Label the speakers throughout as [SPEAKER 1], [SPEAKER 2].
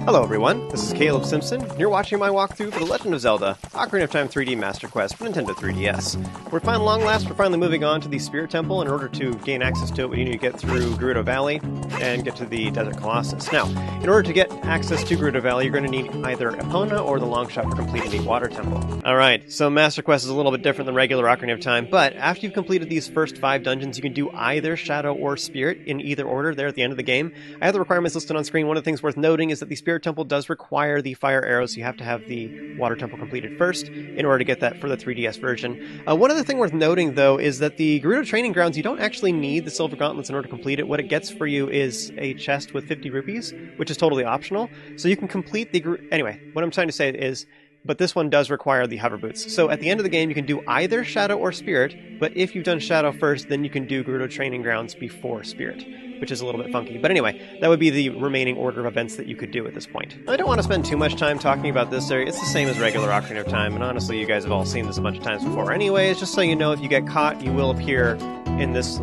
[SPEAKER 1] Hello everyone, this is Caleb Simpson, and you're watching my walkthrough for The Legend of Zelda, Ocarina of Time 3D Master Quest for Nintendo 3DS. We're finally moving on to the Spirit Temple. In order to gain access to it, we need to get through Gerudo Valley and get to the Desert Colossus. Now, in order to get access to Gerudo Valley, you're going to need either Epona or the long shot for completing the Water Temple. Alright, so Master Quest is a little bit different than regular Ocarina of Time, but after you've completed these first 5 dungeons, you can do either Shadow or Spirit in either order there at the end of the game. I have the requirements listed on screen. One of the things worth noting is that the Spirit Temple does require the fire arrows, so you have to have the Water Temple completed first in order to get that for the 3DS version. One other thing worth noting, though, is that the Gerudo Training Grounds, you don't actually need the Silver Gauntlets in order to complete it. What it gets for you is a chest with 50 rupees, which is totally optional. So you can complete the... Anyway, what I'm trying to say is... But this one does require the hover boots. So at the end of the game, you can do either Shadow or Spirit, but if you've done Shadow first, then you can do Gerudo Training Grounds before Spirit, which is a little bit funky. But anyway, that would be the remaining order of events that you could do at this point. I don't want to spend too much time talking about this area. It's the same as regular Ocarina of Time, and honestly, you guys have all seen this a bunch of times before anyways. Just so you know, if you get caught, you will appear in this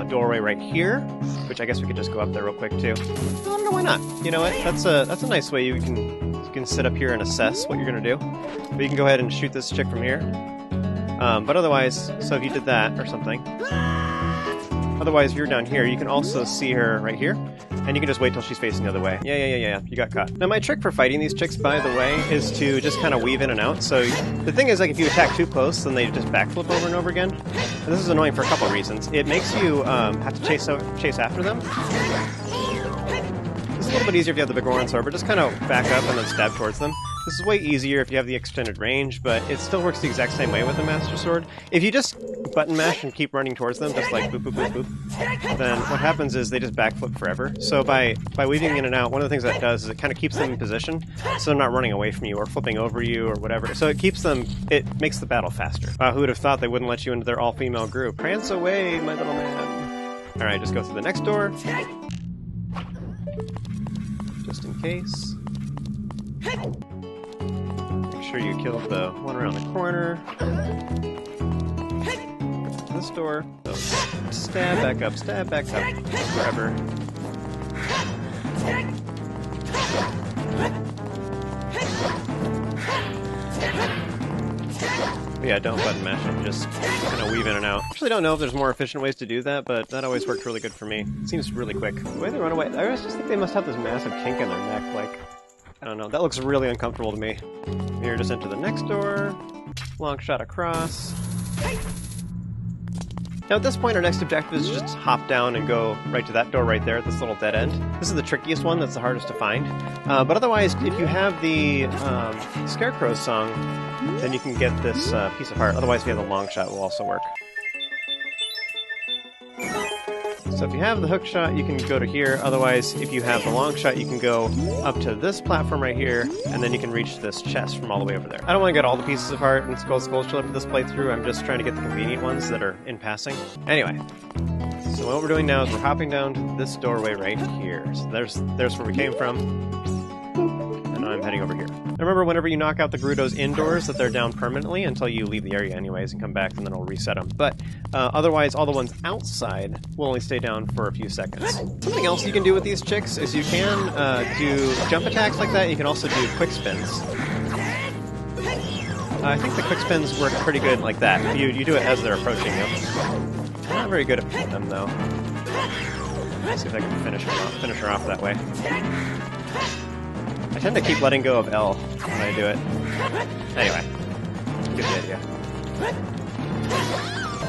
[SPEAKER 1] doorway right here, which I guess we could just go up there real quick too. I don't know why not. You know what? That's a nice way you can sit up here and assess what you're gonna do. But you can go ahead and shoot this chick from here. But otherwise, so if you did that or something, otherwise if you're down here, you can also see her right here, and you can just wait till she's facing the other way. Yeah, you got caught. Now my trick for fighting these chicks, by the way, is to just kind of weave in and out. So the thing is, like, if you attack too close, then they just backflip over and over again. And this is annoying for a couple of reasons. It makes you have to chase after them. It's a little bit easier if you have the big Goron sword, but just kind of back up and then stab towards them. This is way easier if you have the extended range, but it still works the exact same way with the Master Sword. If you just button mash and keep running towards them, just like boop, boop, boop, boop, then what happens is they just backflip forever. So by weaving in and out, one of the things that does is it kind of keeps them in position, so they're not running away from you or flipping over you or whatever. So it makes the battle faster. Wow, who would have thought they wouldn't let you into their all-female group? Prance away, my little man. Alright, just go through the next door. Just in case. Make sure you kill the one around the corner. This door. So, stab back up, forever. But yeah, don't button mash it, just kind of weave in and out. Actually, don't know if there's more efficient ways to do that, but that always worked really good for me. It seems really quick. The way they run away, I just think they must have this massive kink in their neck, like, I don't know, that looks really uncomfortable to me. Here, just enter the next door, long shot across. Now at this point, our next objective is just hop down and go right to that door right there at this little dead end. This is the trickiest one, that's the hardest to find. But otherwise, if you have the Scarecrow song, then you can get this piece of heart. Otherwise, if you have the long shot, it will also work. So if you have the hook shot, you can go to here. Otherwise, if you have the long shot, you can go up to this platform right here, and then you can reach this chest from all the way over there. I don't want to get all the pieces of heart and Skullchula for this playthrough. I'm just trying to get the convenient ones that are in passing. Anyway, so what we're doing now is we're hopping down to this doorway right here. So there's where we came from. And now I'm heading over here. Now remember, whenever you knock out the Gerudos indoors, that they're down permanently until you leave the area anyways and come back, and then it'll reset them. But otherwise, all the ones outside will only stay down for a few seconds. Something else you can do with these chicks is you can do jump attacks like that. You can also do quick spins. I think the quick spins work pretty good like that. You do it as they're approaching you. I'm not very good at them, though. Let's see if I can finish her off that way. I tend to keep letting go of L when I do it. Anyway, you get the idea.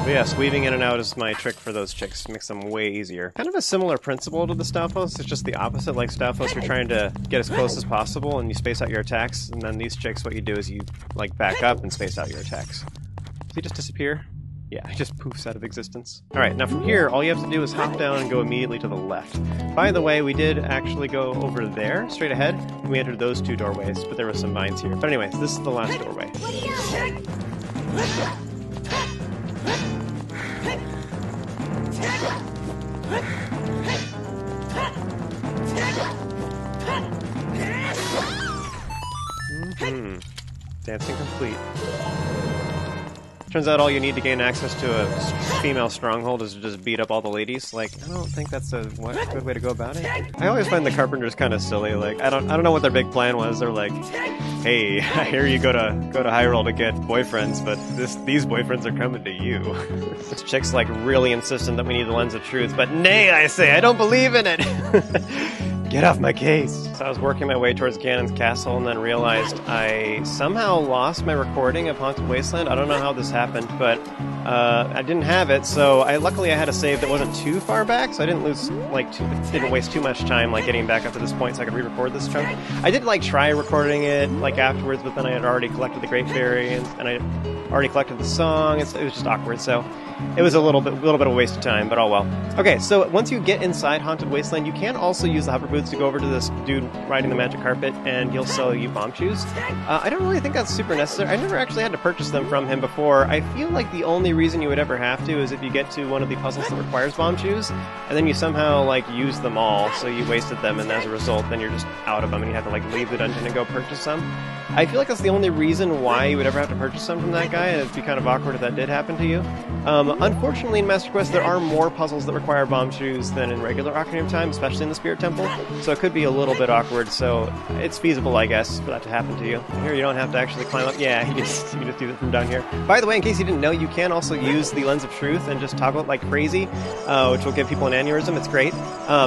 [SPEAKER 1] But yes, weaving in and out is my trick for those chicks. It makes them way easier. Kind of a similar principle to the Stalfos. It's just the opposite. Like Stalfos, you're trying to get as close as possible and you space out your attacks. And then these chicks, what you do is you like back up and space out your attacks. Does he just disappear? Yeah, he just poofs out of existence. Alright, now from here, all you have to do is hop down and go immediately to the left. By the way, we did actually go over there, straight ahead, and we entered those 2 doorways, but there were some vines here. But anyway, this is the last doorway. Dancing complete. Turns out all you need to gain access to a female stronghold is to just beat up all the ladies. Like, I don't think that's a good way to go about it. I always find the Carpenters kind of silly. Like, I don't know what their big plan was. They're like, hey, I hear you go to Hyrule to get boyfriends, but these boyfriends are coming to you. This chick's like really insistent that we need the Lens of Truth, but nay, I say, I don't believe in it. Get off my case. So I was working my way towards Ganon's castle and then realized I somehow lost my recording of Haunted Wasteland. I don't know how this happened, but I didn't have it, so luckily I had a save that wasn't too far back, so I didn't lose, didn't waste too much time, getting back up to this point so I could re-record this chunk. I did, try recording it, afterwards, but then I had already collected the Great Fairy, and I already collected the song. It was just awkward, so it was a little bit of a waste of time, but oh well. Okay, so once you get inside Haunted Wasteland, you can also use the hover boots to go over to this dude riding the magic carpet, and he'll sell you bomb shoes. I don't really think that's super necessary. I never actually had to purchase them from him before. I feel like the only reason you would ever have to is if you get to one of the puzzles that requires bomb shoes, and then you somehow, use them all, so you wasted them, and as a result, then you're just out of them, and you have to, leave the dungeon and go purchase them. I feel like that's the only reason why you would ever have to purchase them from that guy, and it'd be kind of awkward if that did happen to you. Unfortunately, in Master Quest, there are more puzzles that require bomb shoes than in regular Ocarina of Time, especially in the Spirit Temple, so it could be a little bit awkward, so it's feasible, I guess, for that to happen to you. Here, you don't have to actually climb up. Yeah, you just do it from down here. By the way, in case you didn't know, you can also use the Lens of Truth and just toggle it like crazy, which will give people an aneurysm. It's great.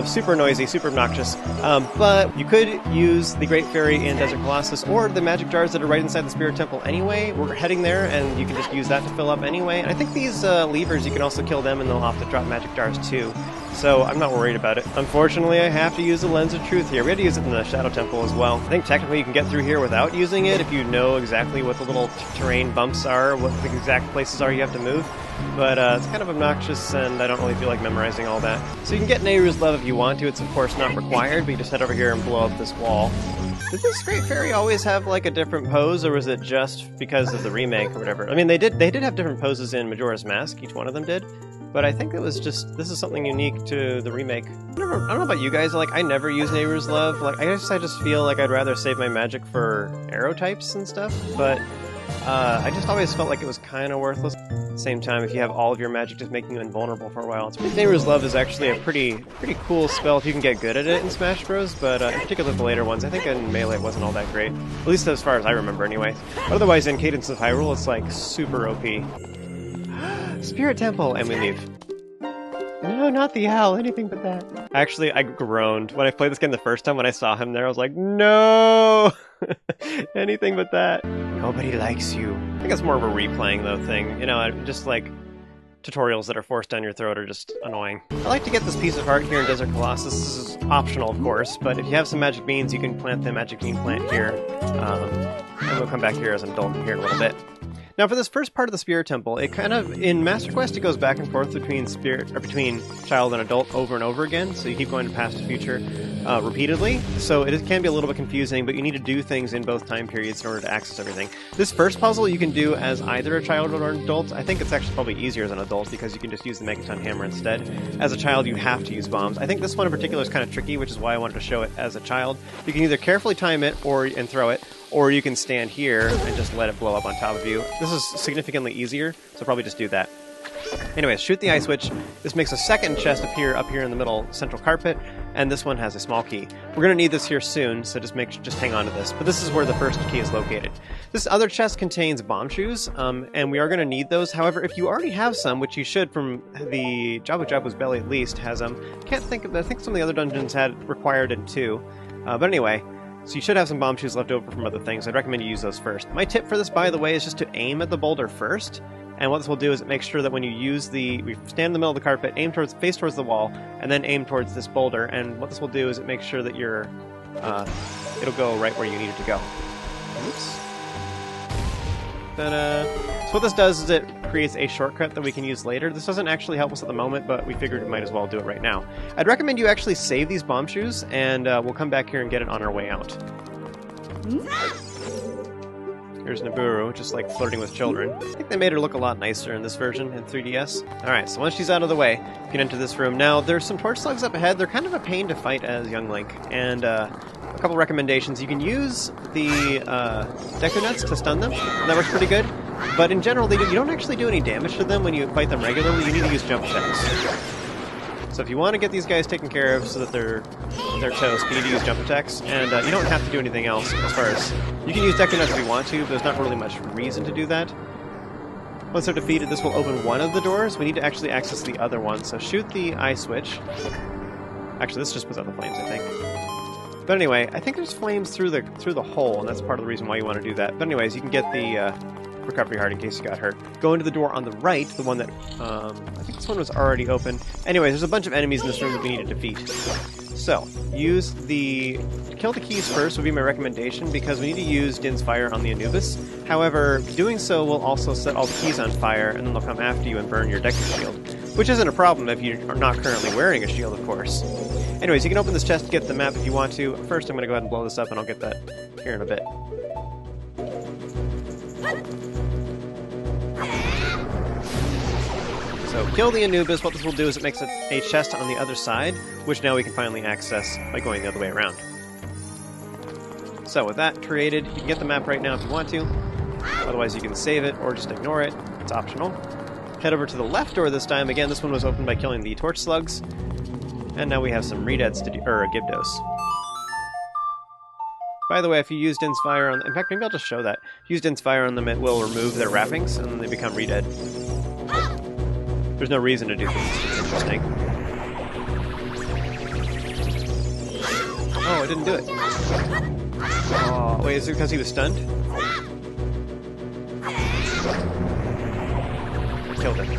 [SPEAKER 1] Super noisy, super obnoxious. But you could use the Great Fairy in Desert Colossus, or the magic jars that are right inside the Spirit Temple anyway. We're heading there, and you can just use that to fill up anyway. And I think these levers, you can also kill them, and they'll have to drop magic jars too. So I'm not worried about it. Unfortunately, I have to use the Lens of Truth here. We had to use it in the Shadow Temple as well. I think technically you can get through here without using it if you know exactly what the little terrain bumps are, what the exact places are you have to move. But it's kind of obnoxious, and I don't really feel like memorizing all that. So you can get Nayru's Love if you want to. It's of course not required, but you just head over here and blow up this wall. Did this Great Fairy always have a different pose, or was it just because of the remake or whatever? I mean, they did have different poses in Majora's Mask. Each one of them did. But I think it was just, this is something unique to the remake. I don't know about you guys, I never use Nayru's Love. I guess I just feel like I'd rather save my magic for arrow types and stuff, but I just always felt like it was kind of worthless. At the same time, if you have all of your magic just making you invulnerable for a while. Nayru's Love is actually a pretty cool spell if you can get good at it in Smash Bros, but in particular the later ones. I think in Melee it wasn't all that great. At least as far as I remember anyway. But otherwise in Cadence of Hyrule it's super OP. Spirit Temple! And we leave. No, not the owl, anything but that. Actually, I groaned. When I played this game the first time, when I saw him there, I was like, no! Anything but that. Nobody likes you. I think it's more of a replaying, though, thing. Just tutorials that are forced down your throat are just annoying. I like to get this piece of heart here in Desert Colossus. This is optional, of course, but if you have some magic beans, you can plant the magic bean plant here. And we'll come back here as an adult here in a little bit. Now, for this first part of the Spirit Temple, it kind of, in Master Quest, it goes back and forth between child and adult over and over again, so you keep going to past and future repeatedly, so it can be a little bit confusing, but you need to do things in both time periods in order to access everything. This first puzzle you can do as either a child or an adult. I think it's actually probably easier as an adult, because you can just use the Megaton Hammer instead. As a child, you have to use bombs. I think this one in particular is kind of tricky, which is why I wanted to show it as a child. You can either carefully time it and throw it, or you can stand here and just let it blow up on top of you. This is significantly easier, so probably just do that. Anyways, shoot the eye switch. This makes a second chest appear up here in the middle central carpet, and this one has a small key. We're going to need this here soon, so just hang on to this. But this is where the first key is located. This other chest contains bomb shoes, and we are going to need those. However, if you already have some, which you should from the Jabu Jabu's Belly at least, has them. I think some of the other dungeons had required it too. But anyway, so you should have some bomb shoes left over from other things. I'd recommend you use those first. My tip for this, by the way, is just to aim at the boulder first. And what this will do is it makes sure that when you we stand in the middle of the carpet, face towards the wall, and then aim towards this boulder. And what this will do is it makes sure that it'll go right where you need it to go. Oops. Ta-da! So what this does is it creates a shortcut that we can use later. This doesn't actually help us at the moment, but we figured we might as well do it right now. I'd recommend you actually save these bomb shoes, and we'll come back here and get it on our way out. Here's Nayru, just flirting with children. I think they made her look a lot nicer in this version in 3DS. Alright, so once she's out of the way, you can enter this room. Now, there's some torch slugs up ahead. They're kind of a pain to fight as young Link, and a couple recommendations. You can use the Deku Nuts to stun them, and that works pretty good. But in general, you don't actually do any damage to them when you fight them regularly. You need to use jump attacks. So if you want to get these guys taken care of so that they're toast, you need to use jump attacks. And you don't have to do anything else as far as... You can use deck nuts if you want to, but there's not really much reason to do that. Once they're defeated, this will open one of the doors. We need to actually access the other one. So shoot the eye switch. Actually, this just puts out the flames, I think. But anyway, I think there's flames through the hole, and that's part of the reason why you want to do that. But anyways, you can get the recovery heart in case you got hurt. Go into the door on the right, the one that... I think this one was already open. Anyways, there's a bunch of enemies in this room that we need to defeat. So, use the... Kill the keys first would be my recommendation, because we need to use Din's Fire on the Anubis. However, doing so will also set all the keys on fire, and then they'll come after you and burn your Deku shield. Which isn't a problem if you are not currently wearing a shield, of course. Anyways, you can open this chest to get the map if you want to. First, I'm going to go ahead and blow this up, and I'll get that here in a bit. So, kill the Anubis. What this will do is it makes a chest on the other side, which now we can finally access by going the other way around. So, with that created, you can get the map right now if you want to. Otherwise, you can save it or just ignore it. It's optional. Head over to the left door this time. Again, this one was opened by killing the torch slugs. And now we have some Redeads to do, or Gibdos. By the way, if you use Din's Fire on... In fact, maybe I'll just show that. If you use Din's Fire on them, it will remove their wrappings, and then they become Redead. There's no reason to do this. It's interesting. Oh, I didn't do it. Oh, wait, is it because he was stunned? Killed it.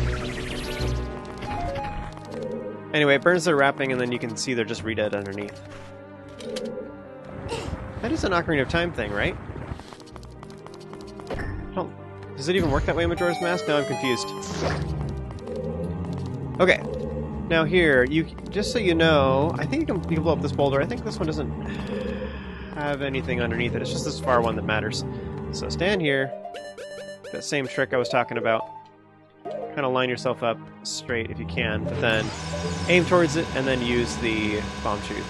[SPEAKER 1] Anyway, it burns their wrapping, and then you can see they're just Redead underneath. That is an Ocarina of Time thing, right? Does it even work that way in Majora's Mask? Now I'm confused. Okay. Now here, just so you know, I think you can blow up this boulder. I think this one doesn't have anything underneath it. It's just this far one that matters. So stand here. That same trick I was talking about. Kind of line yourself up straight if you can, but then aim towards it and then use the bomb shoot.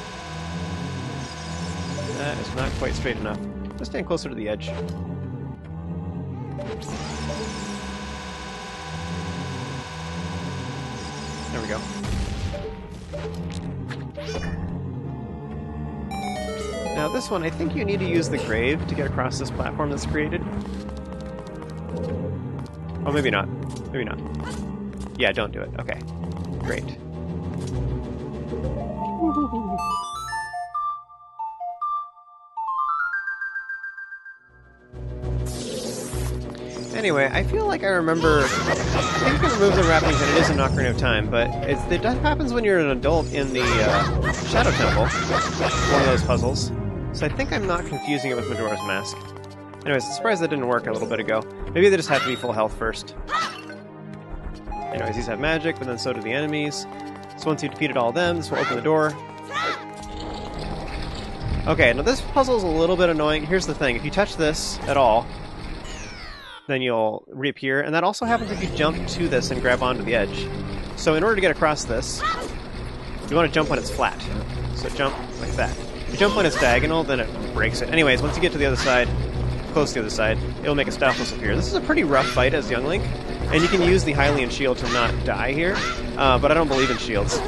[SPEAKER 1] That is not quite straight enough. Just stand closer to the edge. There we go. Now this one, I think you need to use the grave to get across this platform that's created. Oh, maybe not. Maybe not. Yeah, don't do it. Okay. Great. Anyway, I feel like I remember... I think you can remove the wrappings, and it is an Ocarina of Time, but it happens when you're an adult in the Shadow Temple. One of those puzzles. So I think I'm not confusing it with Majora's Mask. Anyways, I'm surprised that didn't work a little bit ago. Maybe they just have to be full health first. Anyways, these have magic, but then so do the enemies. So once you've defeated all of them, this will open the door. Okay, now this puzzle is a little bit annoying. Here's the thing, if you touch this at all, then you'll reappear, and that also happens if you jump to this and grab onto the edge. So in order to get across this, you want to jump when it's flat. So jump like that. If you jump when it's diagonal, then it breaks it. Anyways, once you get to the other side, close to the other side, it'll make a Stalfos appear. This is a pretty rough fight as Young Link, and you can use the Hylian shield to not die here, but I don't believe in shields.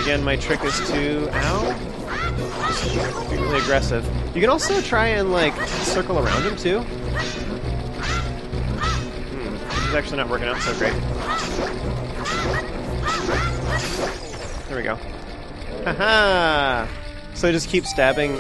[SPEAKER 1] Again, my trick is to... Ow? Just be really aggressive. You can also try and, like, circle around him, too. This is actually not working out so great. There we go. Haha! So just keep stabbing,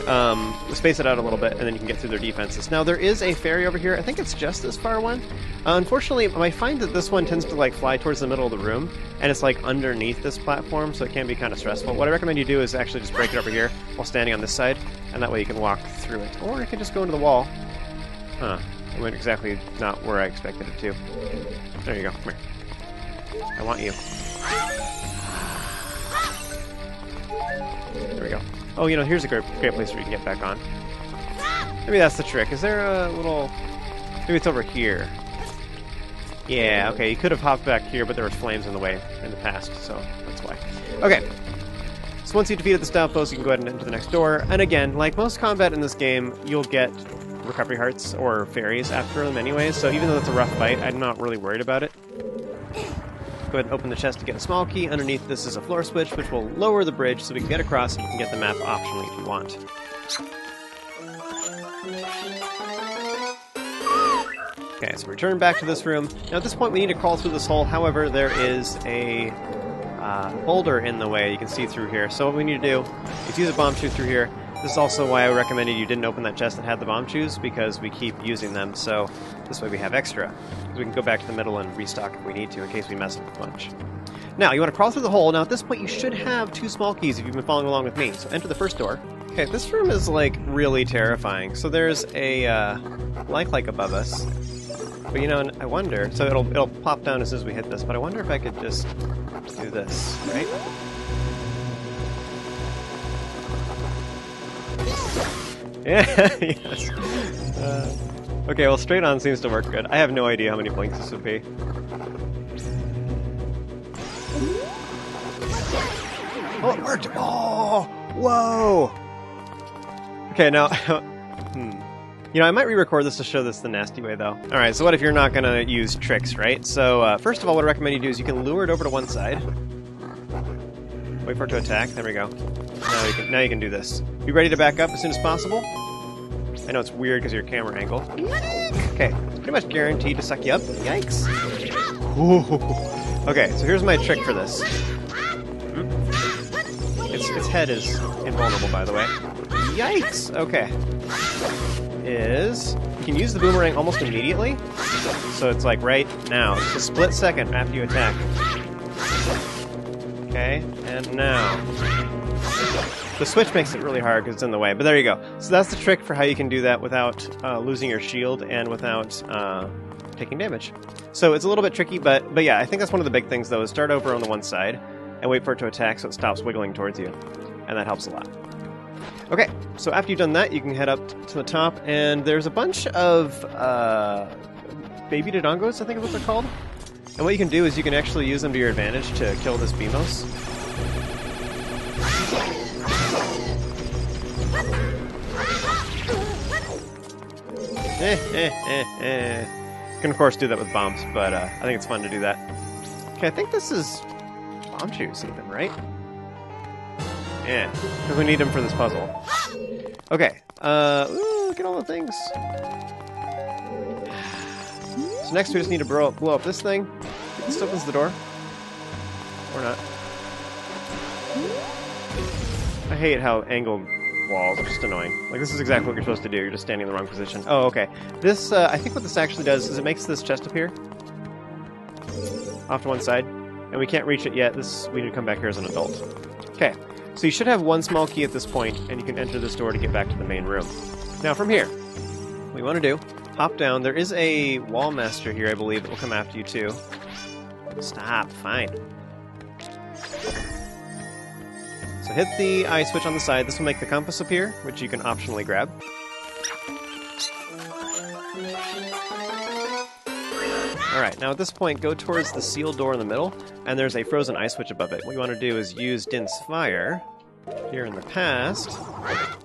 [SPEAKER 1] space it out a little bit, and then you can get through their defenses. Now, there is a fairy over here. I think it's just this far one. Unfortunately, I find that this one tends to, like, fly towards the middle of the room, and it's, like, underneath this platform, so it can be kind of stressful. What I recommend you do is actually just break it over here while standing on this side, and that way you can walk through it. Or you can just go into the wall. Huh. It went exactly not where I expected it to. There you go. Come here. I want you. There we go. Oh, you know, here's a great place where you can get back on. Maybe that's the trick. Is there a little... Maybe it's over here. Yeah, okay, you could have hopped back here, but there was flames in the way in the past, so that's why. Okay. So once you defeated the Stalfos, you can go ahead and enter the next door. And again, like most combat in this game, you'll get recovery hearts or fairies after them anyways, so even though it's a rough fight, I'm not really worried about it. Go ahead and open the chest to get a small key. Underneath this is a floor switch, which will lower the bridge so we can get across and you can get the map optionally if you want. Okay, so return back to this room. Now at this point we need to crawl through this hole, however there is a boulder in the way you can see through here. So what we need to do is use a bomb shoe through here. This is also why I recommended you didn't open that chest that had the bomb shoes, because we keep using them, so this way we have extra. So we can go back to the middle and restock if we need to, in case we mess up a bunch. Now, you want to crawl through the hole. Now, at this point, you should have 2 small keys if you've been following along with me. So enter the first door. Okay, this room is, like, really terrifying. So there's a like above us. But, you know, I wonder... So it'll pop down as soon as we hit this, but I wonder if I could just do this, right? Yeah, yes. Okay, well, straight on seems to work good. I have no idea how many blinks this would be. Oh, it worked! Oh! Whoa! Okay, now... You know, I might re-record this to show this the nasty way, though. Alright, so what if you're not going to use tricks, right? So, first of all, what I recommend you do is you can lure it over to one side. Wait for it to attack. There we go. Now you can do this. Be ready to back up as soon as possible. I know it's weird because of your camera angle. Okay, it's pretty much guaranteed to suck you up. Yikes. Ooh. Okay, so here's my trick for this. Its head is invulnerable, by the way. Yikes! Okay. You can use the boomerang almost immediately. So it's like right now. It's a split second after you attack. Okay, and now. The switch makes it really hard because it's in the way, but there you go. So that's the trick for how you can do that without losing your shield and without taking damage. So it's a little bit tricky, but yeah, I think that's one of the big things, though, is start over on the one side and wait for it to attack so it stops wiggling towards you, and that helps a lot. Okay, so after you've done that, you can head up to the top, and there's a bunch of baby Dodongos, I think is what they're called. And what you can do is you can actually use them to your advantage to kill this Beamos. You can, of course, do that with bombs, but I think it's fun to do that. Okay, I think this is bomb shoes even, right? Yeah, because we need them for this puzzle. Okay, ooh, look at all the things. So next we just need to blow up this thing. This opens the door. Or not. I hate how angled walls are just annoying. Like, this is exactly what you're supposed to do. You're just standing in the wrong position. Oh, okay. This, I think what this actually does is it makes this chest appear off to one side, and we can't reach it yet. We need to come back here as an adult. Okay, so you should have one small key at this point, and you can enter this door to get back to the main room. Now, from here, what you want to do, hop down. There is a wall master here, I believe, that will come after you, too. Stop. Fine. So hit the eye switch on the side. This will make the compass appear, which you can optionally grab. Alright, now at this point, go towards the sealed door in the middle, and there's a frozen eye switch above it. What you want to do is use Din's Fire here in the past. I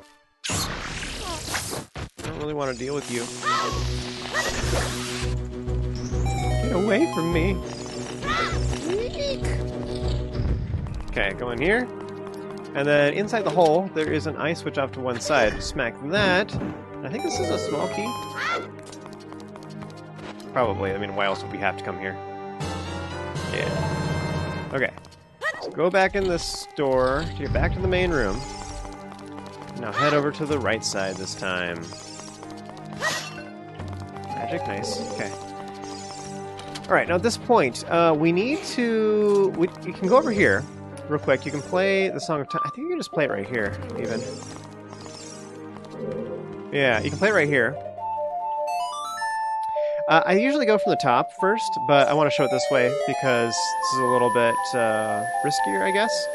[SPEAKER 1] don't really want to deal with you. Get away from me. Okay, go in here. And then inside the hole, there is an eye switch off to one side. Smack that. I think this is a small key. Probably. I mean, why else would we have to come here? Yeah. Okay. So go back in this door to get back to the main room. Now head over to the right side this time. Magic, nice. Okay. Alright, now at this point, we need to... you can go over here. Real quick, you can play the Song of Time. I think you can just play it right here, even. Yeah, you can play it right here. I usually go from the top first, but I want to show it this way because this is a little bit riskier, I guess.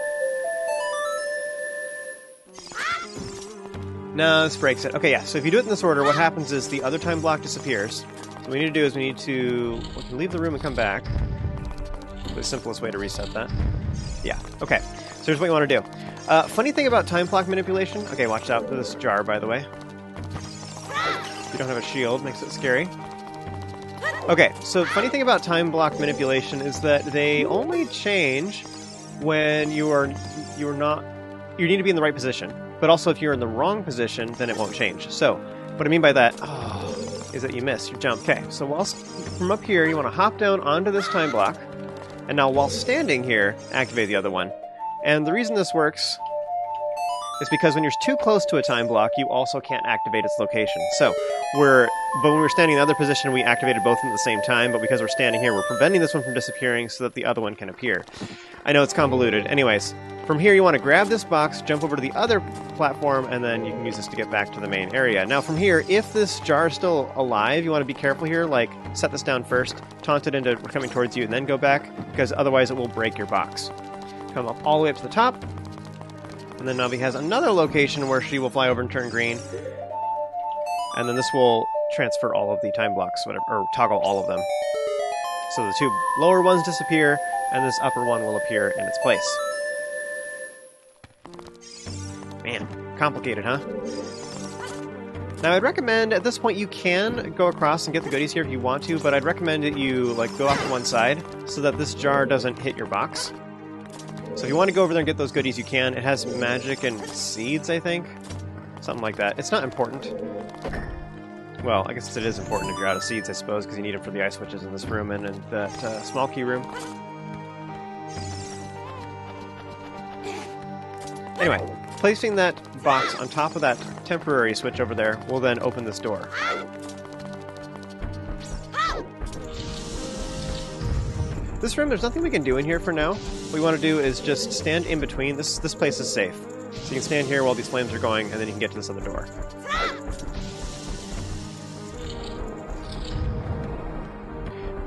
[SPEAKER 1] No, this breaks it. Okay, yeah, so if you do it in this order, what happens is the other time block disappears. So what we need to do is we can leave the room and come back. The simplest way to reset that. Yeah, okay. So here's what you want to do. Funny thing about time clock manipulation... Okay, watch out for this jar, by the way. You don't have a shield, makes it scary. Okay, so funny thing about time block manipulation is that they only change when you need to be in the right position. But also if you're in the wrong position, then it won't change. So, what I mean by that is that you miss your jump. Okay, so whilst from up here, you want to hop down onto this time block, and now while standing here, activate the other one. And the reason this works is because when you're too close to a time block, you also can't activate its location. So, but when we're standing in the other position, we activated both at the same time, but because we're standing here, we're preventing this one from disappearing so that the other one can appear. I know it's convoluted. Anyways, from here you want to grab this box, jump over to the other platform, and then you can use this to get back to the main area. Now from here, if this jar is still alive, you want to be careful here, like set this down first, taunt it into coming towards you, and then go back, because otherwise it will break your box. Come up all the way up to the top, and then Navi has another location where she will fly over and turn green. And then this will transfer all of the time blocks, whatever, or toggle all of them. So the two lower ones disappear, and this upper one will appear in its place. Man, complicated, huh? Now I'd recommend, at this point you can go across and get the goodies here if you want to, but I'd recommend that you go off to one side so that this jar doesn't hit your box. So if you want to go over there and get those goodies, you can. It has magic and seeds, I think. Something like that. It's not important. Well, I guess it is important if you're out of seeds, I suppose, because you need them for the ice switches in this room and in that small key room. Anyway, placing that box on top of that temporary switch over there will then open this door. This room, there's nothing we can do in here for now. What we want to do is just stand in between. This place is safe. So you can stand here while these flames are going, and then you can get to this other door.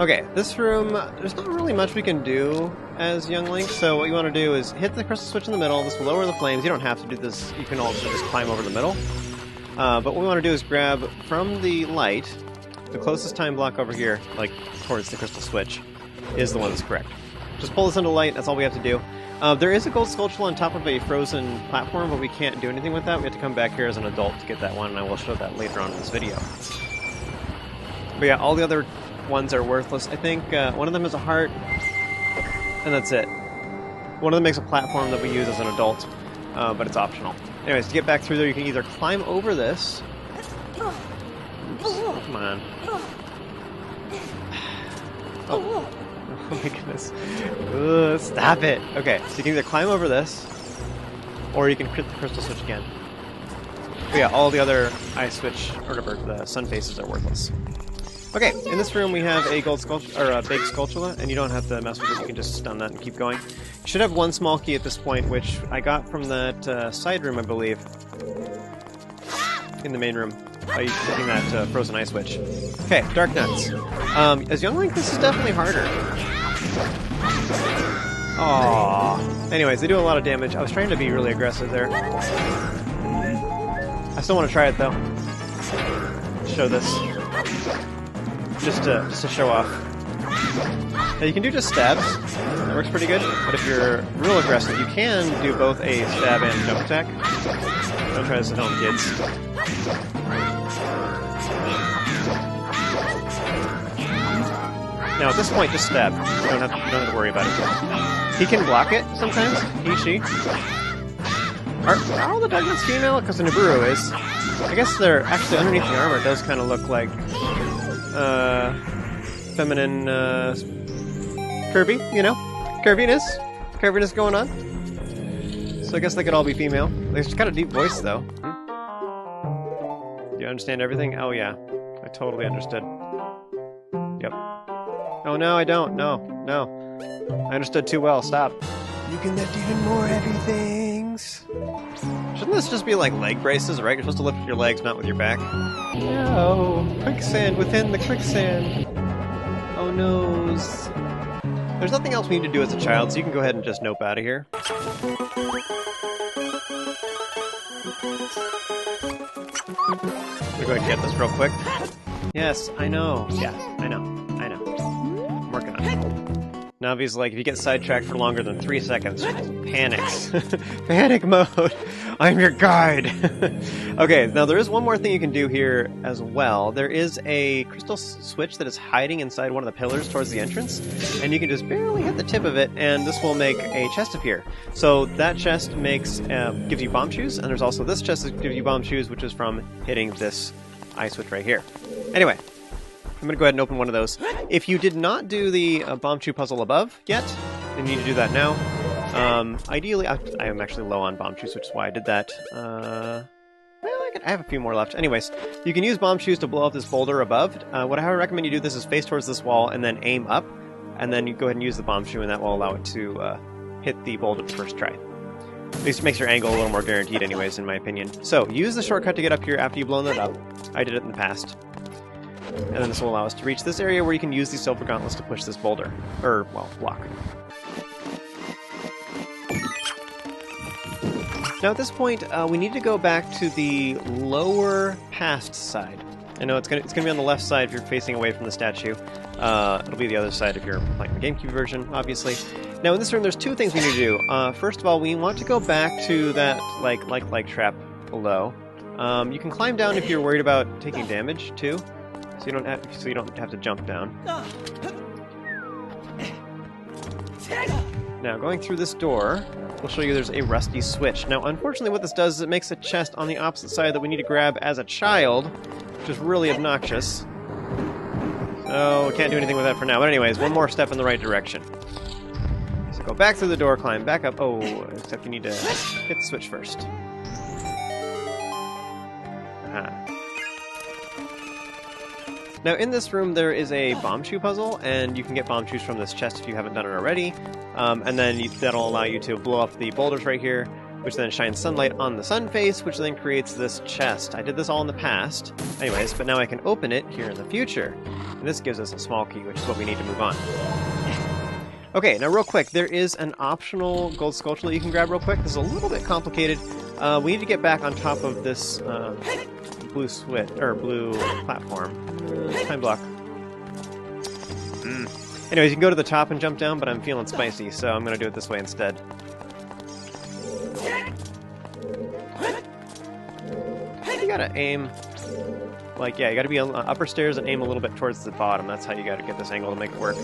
[SPEAKER 1] Okay, this room, there's not really much we can do as young Link, so what you want to do is hit the crystal switch in the middle. This will lower the flames. You don't have to do this. You can also just climb over the middle. But what we want to do is grab from the light, the closest time block over here, like towards the crystal switch, is the one that's correct. Just pull this into light, that's all we have to do. There is a gold Skullchula on top of a frozen platform, but we can't do anything with that. We have to come back here as an adult to get that one, and I will show that later on in this video. But yeah, all the other ones are worthless. I think one of them is a heart, and that's it. One of them makes a platform that we use as an adult, but it's optional. Anyways, to get back through there, you can either climb over this... Oops, come on. Oh. Oh my goodness. Ugh, stop it! Okay, so you can either climb over this, or you can hit the crystal switch again. But yeah, all the other ice switch, or whatever, the sun faces are worthless. Okay, in this room we have a gold Skullchula, or a big Skullchula, and you don't have to mess with it, you can just stun that and keep going. You should have one small key at this point, which I got from that side room, I believe. In the main room, by hitting that frozen ice switch. Okay, Dark Nuts. As Young Link, this is definitely harder. Aww. Anyways, they do a lot of damage. I was trying to be really aggressive there. I still want to try it, though. Show this. Just to show off. Now, you can do just stabs. That works pretty good. But if you're real aggressive, you can do both a stab and jump attack. Don't try this at home, kids. Now, at this point, just stab. You don't have to worry about it. He can block it sometimes. He, she. Are all the Dark Nuts female? Because the Nayru is. I guess they're actually underneath the armor. It does kind of look like feminine curvy, you know? Curviness going on. So I guess they could all be female. They've got a deep voice, though. Do you understand everything? Oh, yeah. I totally understood. Yep. Oh, no, I don't. No. I understood too well. Stop. You can lift even more heavy things. Shouldn't this just be like leg braces, right? You're supposed to lift with your legs, not with your back. No. Quicksand within the quicksand. Oh, noes. There's nothing else we need to do as a child, so you can go ahead and just nope out of here. We're going to get this real quick. Yes, I know. Yeah, I know. I'm working on it. Navi's like, if you get sidetracked for longer than 3 seconds, panics. Panic mode. I'm your guide! Okay, now there is one more thing you can do here as well. There is a crystal switch that is hiding inside one of the pillars towards the entrance, and you can just barely hit the tip of it, and this will make a chest appear. So that chest makes gives you bomb shoes, and there's also this chest that gives you bomb shoes, which is from hitting this eye switch right here. Anyway, I'm going to go ahead and open one of those. If you did not do the bomb shoe puzzle above yet, then you need to do that now. Ideally, I am actually low on bomb shoes, which is why I did that. Well, I have a few more left. Anyways, you can use bomb shoes to blow up this boulder above. What I would recommend you do this is face towards this wall and then aim up, and then you go ahead and use the bomb shoe, and that will allow it to hit the boulder the first try. At least it makes your angle a little more guaranteed anyways, in my opinion. So, use the shortcut to get up here after you've blown that up. I did it in the past. And then this will allow us to reach this area where you can use these silver gauntlets to push this boulder. Or, well, block. Now at this point, we need to go back to the lower past side. I know it's gonna be on the left side if you're facing away from the statue. It'll be the other side if you're playing the GameCube version, obviously. Now in this room, there's two things we need to do. First of all, we want to go back to that like trap below. You can climb down if you're worried about taking damage too, so you don't have to jump down. Now going through this door, we'll show you there's a rusty switch. Now unfortunately, what this does is it makes a chest on the opposite side that we need to grab as a child, which is really obnoxious. So we can't do anything with that for now. But anyways, one more step in the right direction. So go back through the door, climb back up. Oh, except you need to hit the switch first. Aha. Now in this room there is a bomb shoe puzzle, and you can get bomb shoes from this chest if you haven't done it already. And then that'll allow you to blow up the boulders right here, which then shines sunlight on the sun face, which then creates this chest. I did this all in the past, anyways, but now I can open it here in the future. And this gives us a small key, which is what we need to move on. Okay, now real quick, there is an optional gold Skullchula you can grab real quick. This is a little bit complicated. We need to get back on top of this blue switch, or blue platform. Time block. Anyways, you can go to the top and jump down, but I'm feeling spicy, so I'm going to do it this way instead. You gotta aim, like, yeah, you gotta be on upper stairs and aim a little bit towards the bottom. That's how you gotta get this angle to make it work.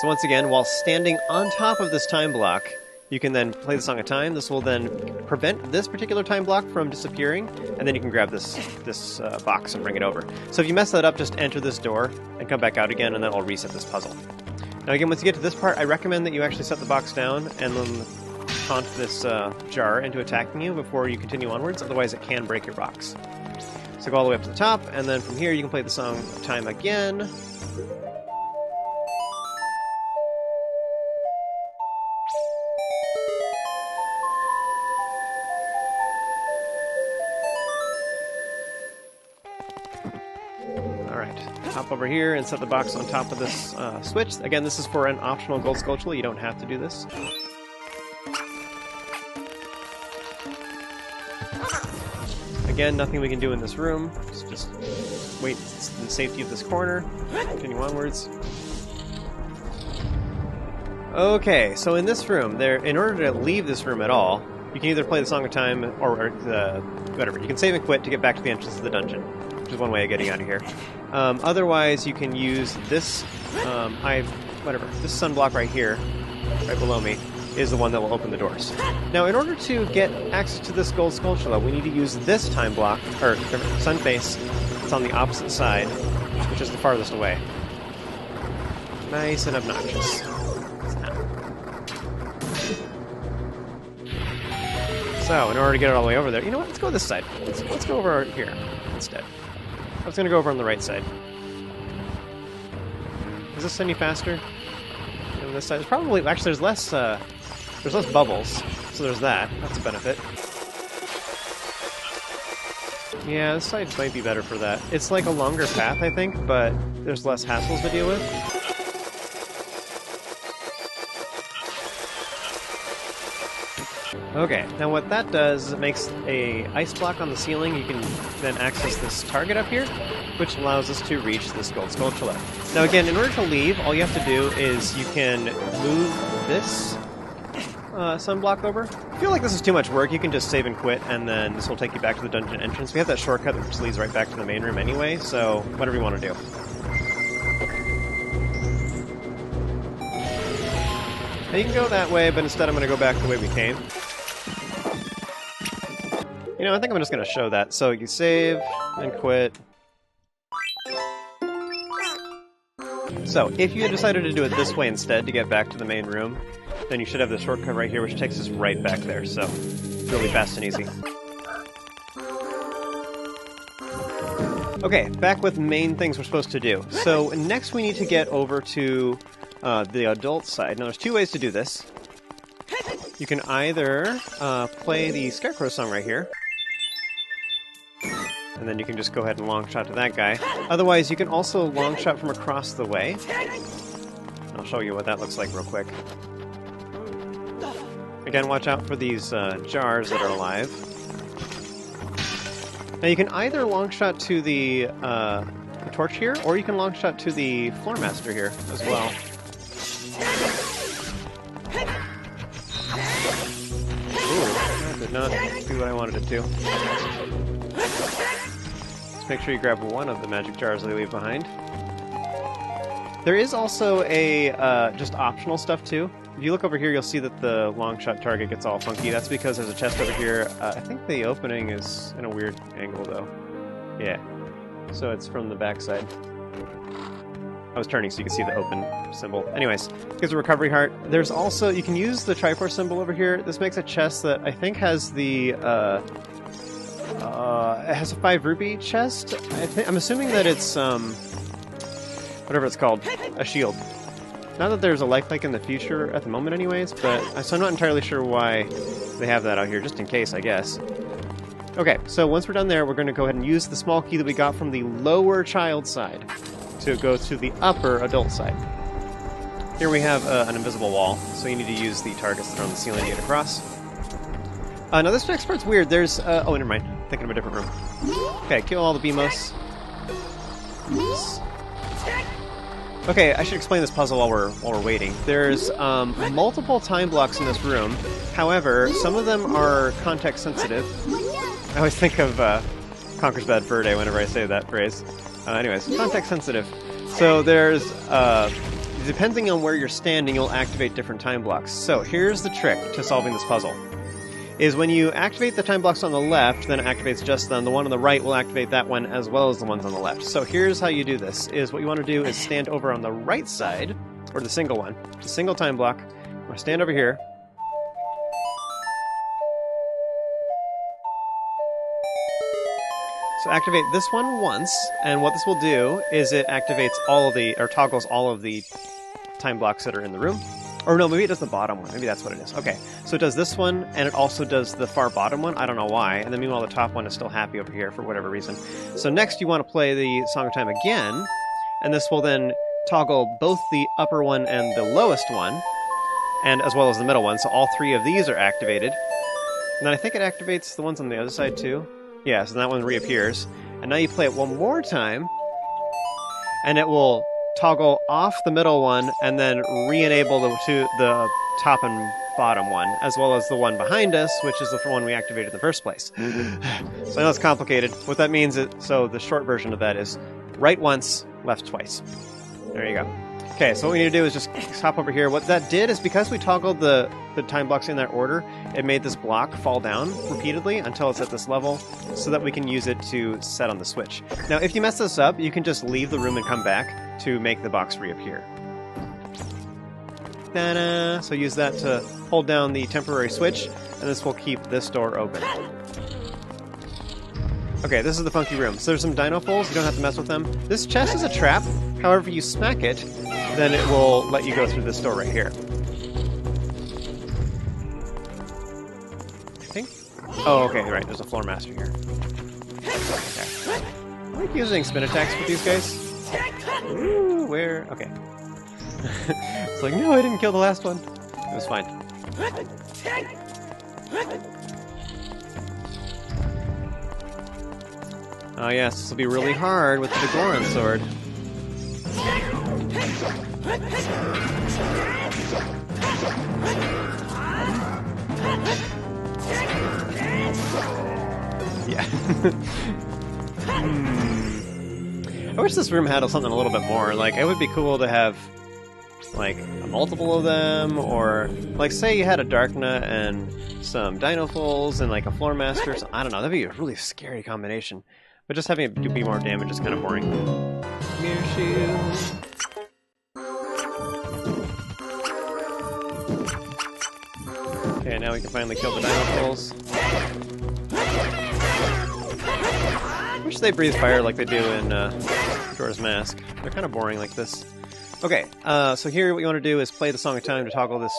[SPEAKER 1] So once again, while standing on top of this time block, you can then play the Song of Time. This will then prevent this particular time block from disappearing, and then you can grab this box and bring it over. So if you mess that up, just enter this door and come back out again, and then I'll reset this puzzle. Now again, once you get to this part, I recommend that you actually set the box down and then taunt this jar into attacking you before you continue onwards, otherwise it can break your box. So go all the way up to the top, and then from here you can play the Song of Time again. Hop over here and set the box on top of this switch. Again, this is for an optional gold Skullchula. You don't have to do this. Again, nothing we can do in this room. Just wait in the safety of this corner. Continue onwards. Okay, so in this room, in order to leave this room at all, you can either play the Song of Time or whatever. You can save and quit to get back to the entrance of the dungeon, which is one way of getting out of here. Otherwise, you can use this, this sunblock right here, right below me, is the one that will open the doors. Now, in order to get access to this gold Skullchula, we need to use this time block, or sun face, that's on the opposite side, which is the farthest away. Nice and obnoxious. So, in order to get it all the way over there, you know what, let's go this side. Let's go over here instead. I was going to go over on the right side. Is this any faster than this side? There's probably, actually there's less bubbles, so there's that. That's a benefit. Yeah, this side might be better for that. It's like a longer path, I think, but there's less hassles to deal with. Okay, now what that does is it makes a ice block on the ceiling. You can then access this target up here, which allows us to reach this gold Skullchula. Now again, in order to leave, all you have to do is you can move this sunblock over. If you feel like this is too much work, you can just save and quit, and then this will take you back to the dungeon entrance. We have that shortcut that just leads right back to the main room anyway, so whatever you want to do. Now you can go that way, but instead I'm going to go back the way we came. You know, I think I'm just going to show that. So you save and quit. So, if you had decided to do it this way instead to get back to the main room, then you should have the shortcut right here, which takes us right back there. So, really fast and easy. Okay, back with main things we're supposed to do. So, next we need to get over to the adult side. Now, there's two ways to do this. You can either play the Scarecrow song right here, and then you can just go ahead and long shot to that guy. Otherwise, you can also long shot from across the way. I'll show you what that looks like real quick. Again, watch out for these jars that are alive. Now you can either long shot to the torch here, or you can long shot to the floor master here as well. Ooh, that did not do what I wanted it to. Just make sure you grab one of the magic jars they leave behind. There is also a just optional stuff too. If you look over here, you'll see that the long shot target gets all funky. That's because there's a chest over here. I think the opening is in a weird angle though. Yeah. So it's from the backside. I was turning so you can see the open symbol. Anyways, gives a recovery heart. There's also, you can use the Triforce symbol over here. This makes a chest that I think has the, it has a 5 rupee chest. I'm assuming that it's, whatever it's called, a shield. Not that there's a lifelink in the future at the moment anyways, but so I'm not entirely sure why they have that out here, just in case, I guess. Okay, so once we're done there, we're going to go ahead and use the small key that we got from the lower child side to go to the upper adult side. Here we have an invisible wall, so you need to use the targets that are on the ceiling to get across. Now this next part's weird. There's, oh, never mind. Thinking of a different room. Okay, kill all the Beamos. Oops. Okay, I should explain this puzzle while we're waiting. There's multiple time blocks in this room. However, some of them are context sensitive. I always think of Conker's Bad Fur Day whenever I say that phrase. Anyways, context sensitive. So there's, depending on where you're standing, you'll activate different time blocks. So here's the trick to solving this puzzle. Is when you activate the time blocks on the left, then it activates just them. The one on the right will activate that one as well as the ones on the left. So here's how you do this. Is what you want to do is stand over on the right side, or the single one, the single time block. You want to stand over here. So activate this one once, and what this will do is it activates all of the, or toggles all of the time blocks that are in the room. Or no, maybe it does the bottom one. Maybe that's what it is. Okay, so it does this one, and it also does the far bottom one. I don't know why. And then meanwhile, the top one is still happy over here for whatever reason. So next, you want to play the Song of Time again, and this will then toggle both the upper one and the lowest one, and as well as the middle one. So all 3 of these are activated. And then I think it activates the ones on the other side too. Yeah, so that one reappears. And now you play it one more time, and it will toggle off the middle one and then re-enable the top and bottom one, as well as the one behind us, which is the one we activated in the first place. So I know it's complicated. What that means is, so the short version of that is right once, left twice. There you go. Okay, so what we need to do is just hop over here. What that did is because we toggled the time blocks in that order, it made this block fall down repeatedly until it's at this level, so that we can use it to set on the switch. Now, if you mess this up, you can just leave the room and come back to make the box reappear. Ta-da! So use that to hold down the temporary switch, and this will keep this door open. Okay, this is the funky room. So there's some dino foals, you don't have to mess with them. This chest is a trap, however you smack it, then it will let you go through this door right here. I think? Oh, okay, right, there's a floor master here. Okay. I like using spin attacks with these guys. Ooh, where? Okay. It's like, no, I didn't kill the last one. It was fine. Oh yes, this will be really hard with the Goron sword. Yeah. I wish this room had something a little bit more. Like, it would be cool to have, like, a multiple of them, or, like, say you had a Darknut and some Dino Fulls and, like, a Floor Master. So, I don't know, that'd be a really scary combination. But just having it do more damage is kind of boring. Mirror Shield. Okay, now we can finally kill the Dino Fulls. I wish they breathe fire like they do in Majora's Mask. They're kind of boring like this. Okay, so here what you want to do is play the Song of Time to toggle this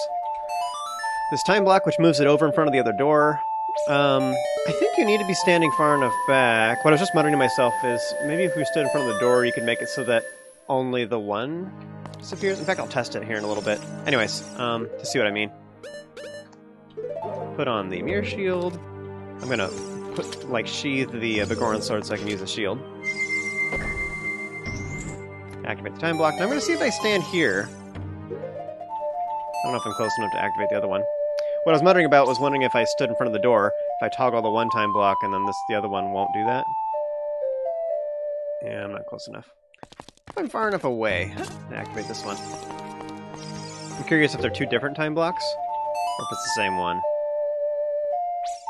[SPEAKER 1] time block, which moves it over in front of the other door. I think you need to be standing far enough back. What I was just muttering to myself is, maybe if we stood in front of the door, you could make it so that only the one disappears. In fact, I'll test it here in a little bit. Anyways, to see what I mean. Put on the Mirror Shield. I'm gonna sheathe the Goron Sword so I can use the shield. Activate the time block. Now I'm gonna see if I stand here. I don't know if I'm close enough to activate the other one. What I was muttering about was wondering if I stood in front of the door, if I toggle the one time block and then the other one won't do that. Yeah, I'm not close enough. If I'm far enough away to activate this one. I'm curious if they're two different time blocks, or if it's the same one.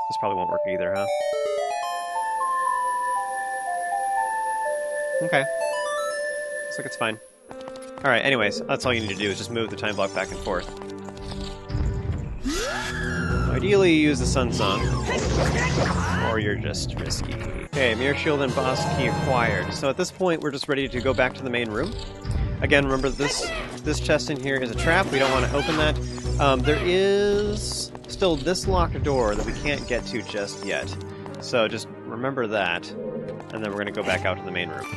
[SPEAKER 1] This probably won't work either, huh? Okay. Looks like it's fine. Alright, anyways, that's all you need to do is just move the time block back and forth. Ideally, you use the Sun Song, or you're just risky. Okay, Mirror Shield and Boss Key acquired. So at this point, we're just ready to go back to the main room. Again, remember this chest in here is a trap. We don't want to open that. There is still this locked door that we can't get to just yet. So just remember that, and then we're going to go back out to the main room.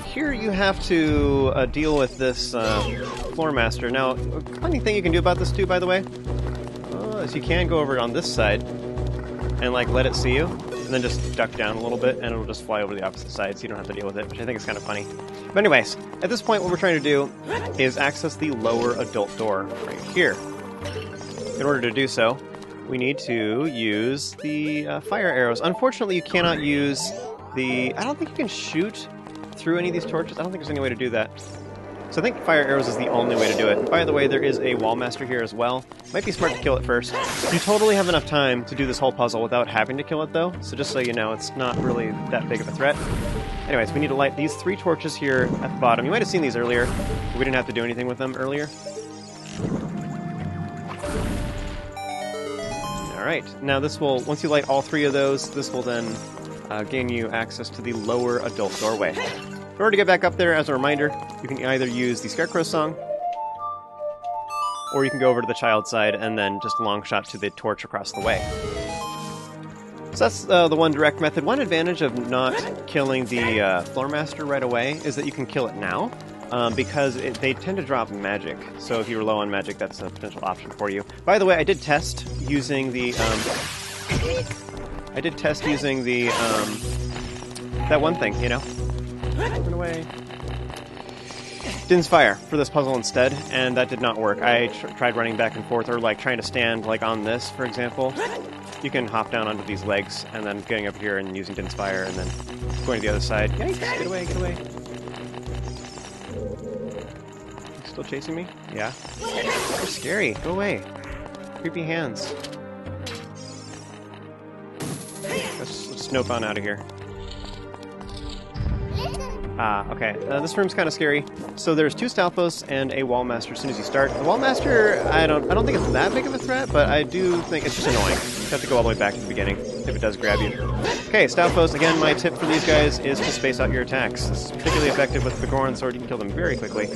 [SPEAKER 1] Here you have to deal with this Floor Master. Now, a funny thing you can do about this too, by the way, is you can go over on this side and like let it see you, and then just duck down a little bit, and it'll just fly over to the opposite side, so you don't have to deal with it, which I think is kind of funny. But anyways, at this point, what we're trying to do is access the lower adult door right here. In order to do so, we need to use the fire arrows. Unfortunately, you cannot use the... I don't think you can shoot through any of these torches. I don't think there's any way to do that. So I think fire arrows is the only way to do it. And by the way, there is a wall master here as well. Might be smart to kill it first. You totally have enough time to do this whole puzzle without having to kill it, though. So just so you know, it's not really that big of a threat. Anyways, we need to light these 3 torches here at the bottom. You might have seen these earlier, but we didn't have to do anything with them earlier. Alright, now this will, once you light all 3 of those, this will then gain you access to the lower adult doorway. In order to get back up there, as a reminder, you can either use the Scarecrow Song, or you can go over to the child side and then just long shot to the torch across the way. So that's the one direct method. One advantage of not killing the Floor Master right away is that you can kill it now, because they tend to drop magic. So if you were low on magic, that's a potential option for you. By the way, I did test using the... that one thing, you know? Run away. Din's Fire for this puzzle instead, and that did not work. I tried running back and forth, or like trying to stand like on this, for example. You can hop down onto these legs, and then getting up here and using Din's Fire, and then going to the other side. Yikes! Get away, get away. Still chasing me? Yeah. You're scary. Go away. Creepy hands. Let's snope on out of here. Okay. This room's kind of scary. So there's 2 Stalfos and a Wall Master as soon as you start. The Wall Master, I don't think it's that big of a threat, but I do think it's just annoying. You have to go all the way back to the beginning if it does grab you. Okay, Stalfos, again, my tip for these guys is to space out your attacks. This is particularly effective with the Goron Sword. You can kill them very quickly.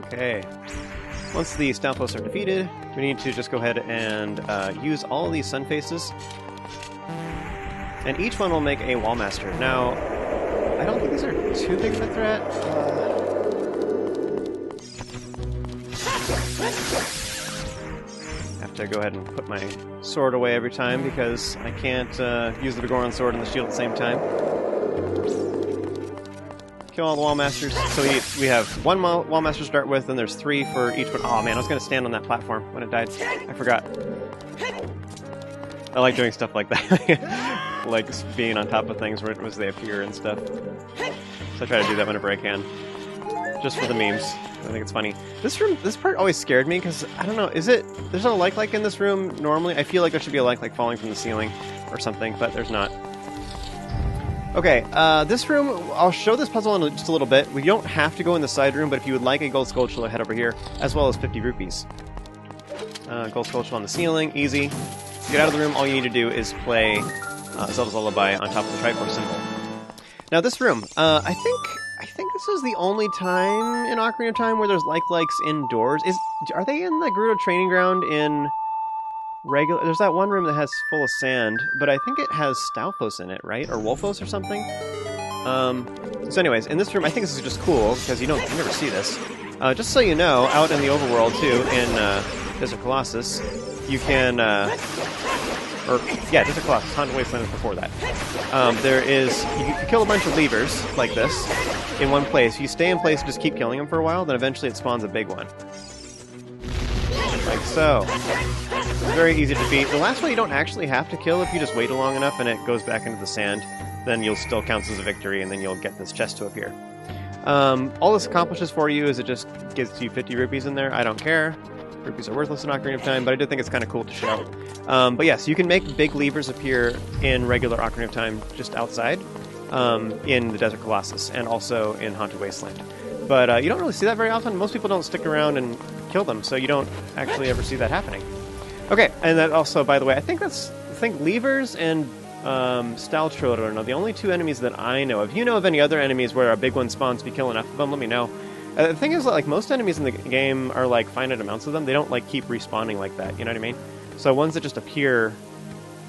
[SPEAKER 1] Okay. Once the Stalfos are defeated, we need to just go ahead and use all these Sun Faces. And each one will make a Wall Master. Now, I don't think these are too big of a threat. I have to go ahead and put my sword away every time because I can't use the Goron Sword and the shield at the same time. Kill all the wall masters. So we have one wall master to start with, and there's 3 for each one. Oh man, I was going to stand on that platform when it died. I forgot. I like doing stuff like that. Like being on top of things right as they appear and stuff. So I try to do that whenever I can. Just for the memes. I think it's funny. This part always scared me because, I don't know, there's no like in this room normally? I feel like there should be a like falling from the ceiling or something, but there's not. Okay, this room, I'll show this puzzle in just a little bit. We don't have to go in the side room, but if you would like a gold Skullchula, head over here, as well as 50 rupees. Gold Skullchula on the ceiling, easy. To get out of the room, all you need to do is play Zelda's Lullaby on top of the Triforce symbol. Now this room, I think this is the only time in Ocarina of Time where there's likes indoors. Are they in the Gerudo training ground in regular? There's that one room that has full of sand, but I think it has Stalfos in it, right? Or Wolfos or something? So anyways, in this room, I think this is just cool, because you never see this. Just so you know, out in the overworld too, in Desert Colossus, you can, Desert Colossus, Haunted Wasteland is before that. You can kill a bunch of levers, like this, in one place. If you stay in place and just keep killing them for a while, then eventually it spawns a big one. Like so. It's very easy to defeat. The last one you don't actually have to kill if you just wait long enough and it goes back into the sand. Then you'll still count as a victory, and then you'll get this chest to appear. All this accomplishes for you is it just gives you 50 rupees in there. I don't care. Rupees are worthless in Ocarina of Time, but I do think it's kind of cool to show. But yes, you can make big levers appear in regular Ocarina of Time just outside, in the Desert Colossus, and also in Haunted Wasteland. But you don't really see that very often. Most people don't stick around and kill them, so you don't actually ever see that happening. Okay, and that also, by the way, I think levers and Skullchula are the only 2 enemies that I know of. If you know of any other enemies where a big one spawns, if you kill enough of them, let me know. The thing is, like, most enemies in the game are, like, finite amounts of them. They don't, like, keep respawning like that, you know what I mean? So ones that just appear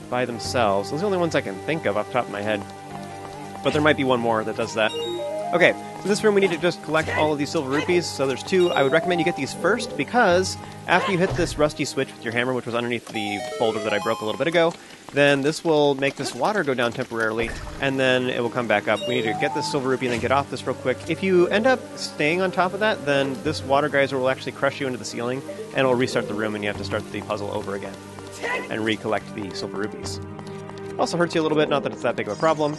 [SPEAKER 1] by themselves, those are the only ones I can think of off the top of my head. But there might be one more that does that. Okay, so in this room we need to just collect all of these silver rupees. So there's 2. I would recommend you get these first, because after you hit this rusty switch with your hammer, which was underneath the boulder that I broke a little bit ago, then this will make this water go down temporarily, and then it will come back up. We need to get this silver rupee and then get off this real quick. If you end up staying on top of that, then this water geyser will actually crush you into the ceiling, and it will restart the room, and you have to start the puzzle over again and recollect the silver rupees. Also hurts you a little bit, not that it's that big of a problem.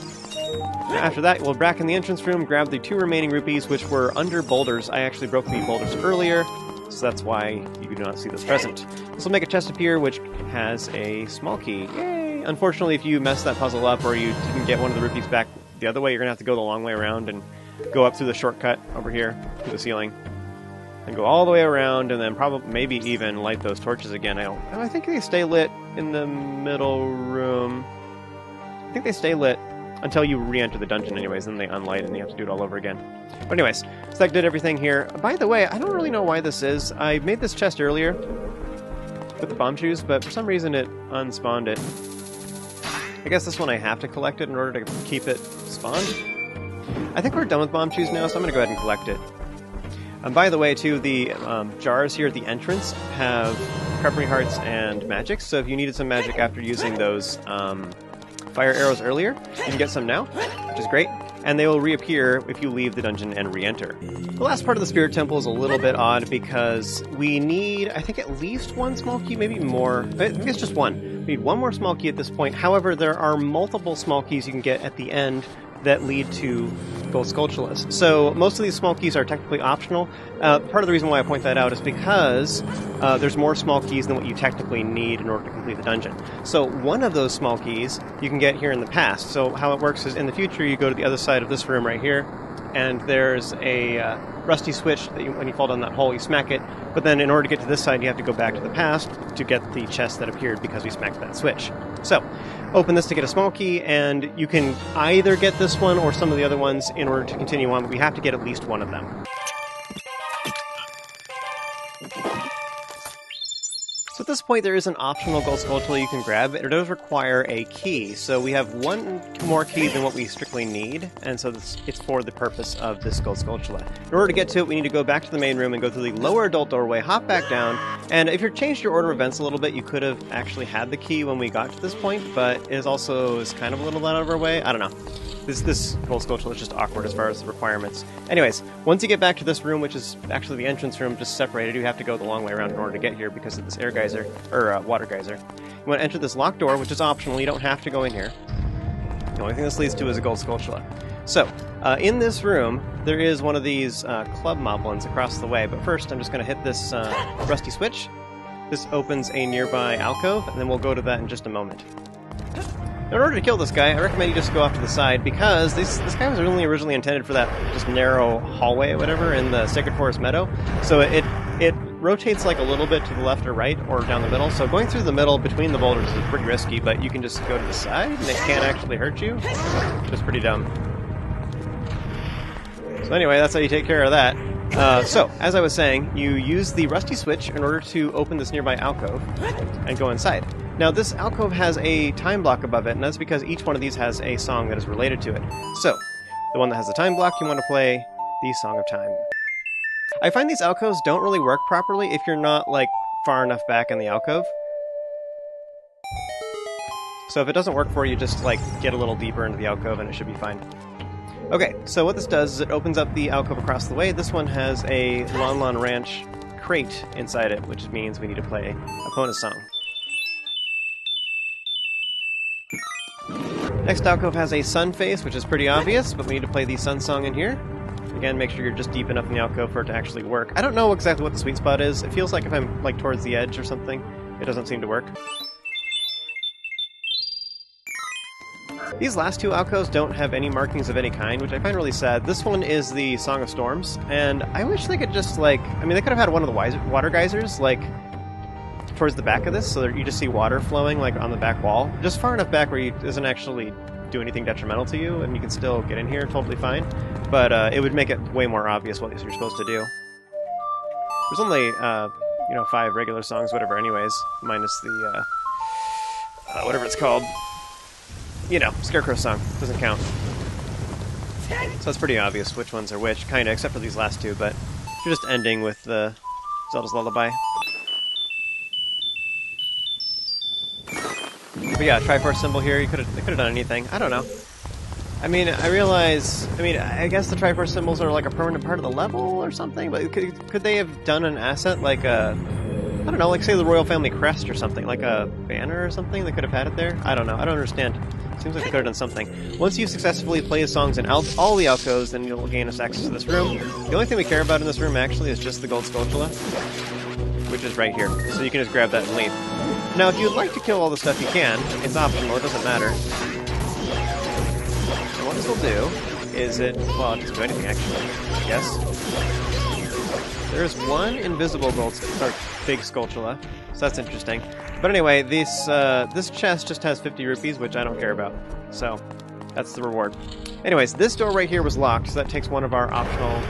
[SPEAKER 1] After that, we'll back in the entrance room, grab the 2 remaining rupees, which were under boulders. I actually broke the boulders earlier, so that's why you do not see this present. This will make a chest appear, which has a small key. Yay! Unfortunately, if you mess that puzzle up, or you didn't get one of the rupees back the other way, you're going to have to go the long way around and go up through the shortcut over here to the ceiling. And go all the way around, and then maybe even light those torches again. I think they stay lit in the middle room. I think they stay lit until you re-enter the dungeon anyways, then they unlight and you have to do it all over again. But anyways, so that did everything here. By the way, I don't really know why this is. I made this chest earlier with the bomb shoes, but for some reason it unspawned it. I guess this one I have to collect it in order to keep it spawned. I think we're done with bomb shoes now, so I'm going to go ahead and collect it. By the way, too, the jars here at the entrance have Creperie Hearts and magic, so if you needed some magic after using those fire arrows earlier, you can get some now, which is great, and they will reappear if you leave the dungeon and re-enter. The last part of the Spirit Temple is a little bit odd because we need, I think, at least 1 small key, maybe more. I think it's just 1. We need 1 more small key at this point. However, there are multiple small keys you can get at the end that lead to gold Skullchulas. So most of these small keys are technically optional. Part of the reason why I point that out is because there's more small keys than what you technically need in order to complete the dungeon. So one of those small keys you can get here in the past. So how it works is in the future you go to the other side of this room right here, and there's a rusty switch that when you fall down that hole you smack it, but then in order to get to this side you have to go back to the past to get the chest that appeared because we smacked that switch. So open this to get a small key, and you can either get this one or some of the other ones in order to continue on, but we have to get at least 1 of them. So at this point there is an optional gold Skullchula you can grab. It does require a key, so we have 1 more key than what we strictly need, and so it's for the purpose of this gold Skullchula. In order to get to it, we need to go back to the main room and go through the lower adult doorway, hop back down, And if you've changed your order of events a little bit, you could have actually had the key when we got to this point, but it is also kind of a little out of our way. I don't know. This Gold Skullchula is just awkward as far as the requirements. Anyways, once you get back to this room, which is actually the entrance room, just separated, you have to go the long way around in order to get here because of this air geyser, or water geyser. You want to enter this locked door, which is optional. You don't have to go in here. The only thing this leads to is a Gold Skullchula. So, in this room, there is one of these club moblins across the way, but first I'm just going to hit this rusty switch. This opens a nearby alcove, and then we'll go to that in just a moment. In order to kill this guy, I recommend you just go off to the side, because this guy was originally intended for that just narrow hallway or whatever in the Sacred Forest Meadow. So it rotates like a little bit to the left or right, or down the middle. So going through the middle between the boulders is pretty risky, but you can just go to the side, and it can't actually hurt you. Just pretty dumb. So anyway, that's how you take care of that. So, as I was saying, you use the rusty switch in order to open this nearby alcove and go inside. Now, this alcove has a time block above it, and that's because each one of these has a song that is related to it. So, the one that has the time block, you want to play the Song of Time. I find these alcoves don't really work properly if you're not, like, far enough back in the alcove. So if it doesn't work for you, just, like, get a little deeper into the alcove and it should be fine. Okay, so what this does is it opens up the alcove across the way. This one has a Lon Lon Ranch crate inside it, which means we need to play a bonus song. Next alcove has a sun face, which is pretty obvious, but we need to play the sun song in here. Again, make sure you're just deep enough in the alcove for it to actually work. I don't know exactly what the sweet spot is. It feels like if I'm like towards the edge or something, it doesn't seem to work. These last two alcoves don't have any markings of any kind, which I find really sad. This one is the Song of Storms, and I wish they could just, like... I mean, they could have had one of the water geysers, like, towards the back of this, so that you just see water flowing, like, on the back wall. Just far enough back where it doesn't actually do anything detrimental to you, and you can still get in here totally fine. But it would make it way more obvious what you're supposed to do. There's only, you know, 5 regular songs, whatever, anyways, minus the, whatever it's called. You know, Scarecrow song. Doesn't count. So it's pretty obvious which ones are which, kinda, except for these last two, but you're just ending with the Zelda's Lullaby. But yeah, Triforce symbol here, they could have done anything. I don't know. I mean, I guess the Triforce symbols are like a permanent part of the level or something, but could they have done an asset like a... I don't know, like say the Royal Family Crest or something, like a banner or something, they could have had it there? I don't know, I don't understand. Seems like they could have done something. Once you successfully play the songs in all the alcoves, then you'll gain us access to this room. The only thing we care about in this room, actually, is just the Gold Skullchula, which is right here. So you can just grab that and leave. Now, if you'd like to kill all the stuff, you can. It's optional, it doesn't matter. And what this will do is it... Well, it doesn't do anything, actually. Yes. There's one invisible big Skullchula, so that's interesting. But anyway, this chest just has 50 rupees, which I don't care about. So, that's the reward. Anyways, this door right here was locked, so that takes one of our optional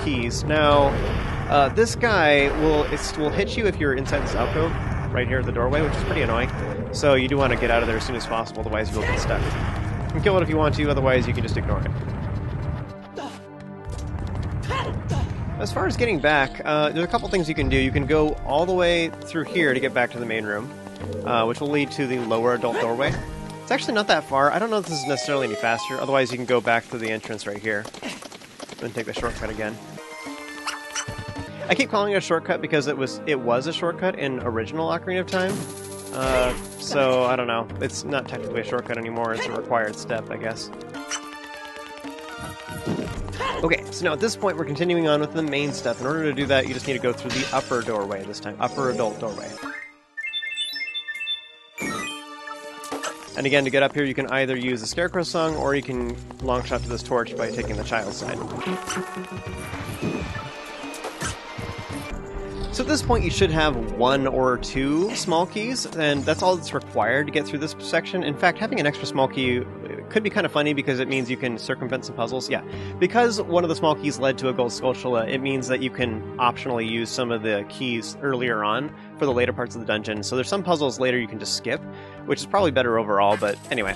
[SPEAKER 1] keys. Now, this guy will hit you if you're inside this alcove, right here at the doorway, which is pretty annoying. So you do want to get out of there as soon as possible, otherwise you'll get stuck. You can kill it if you want to, otherwise you can just ignore it. As far as getting back, there's a couple things you can do. You can go all the way through here to get back to the main room, which will lead to the lower adult doorway. It's actually not that far. I don't know if this is necessarily any faster. Otherwise, you can go back to the entrance right here. Then take the shortcut again. I keep calling it a shortcut because it was a shortcut in original Ocarina of Time. So, I don't know. It's not technically a shortcut anymore. It's a required step, I guess. Okay, so now at this point we're continuing on with the main stuff. In order to do that, you just need to go through the upper doorway this time. Upper adult doorway. And again, to get up here, you can either use the Scarecrow song, or you can long shot to this torch by taking the child's side. So at this point, you should have 1 or 2 small keys, and that's all that's required to get through this section. In fact, having an extra small key could be kind of funny because it means you can circumvent some puzzles. Yeah, because one of the small keys led to a Gold Skullchula, it means that you can optionally use some of the keys earlier on for the later parts of the dungeon. So there's some puzzles later you can just skip, which is probably better overall, but anyway.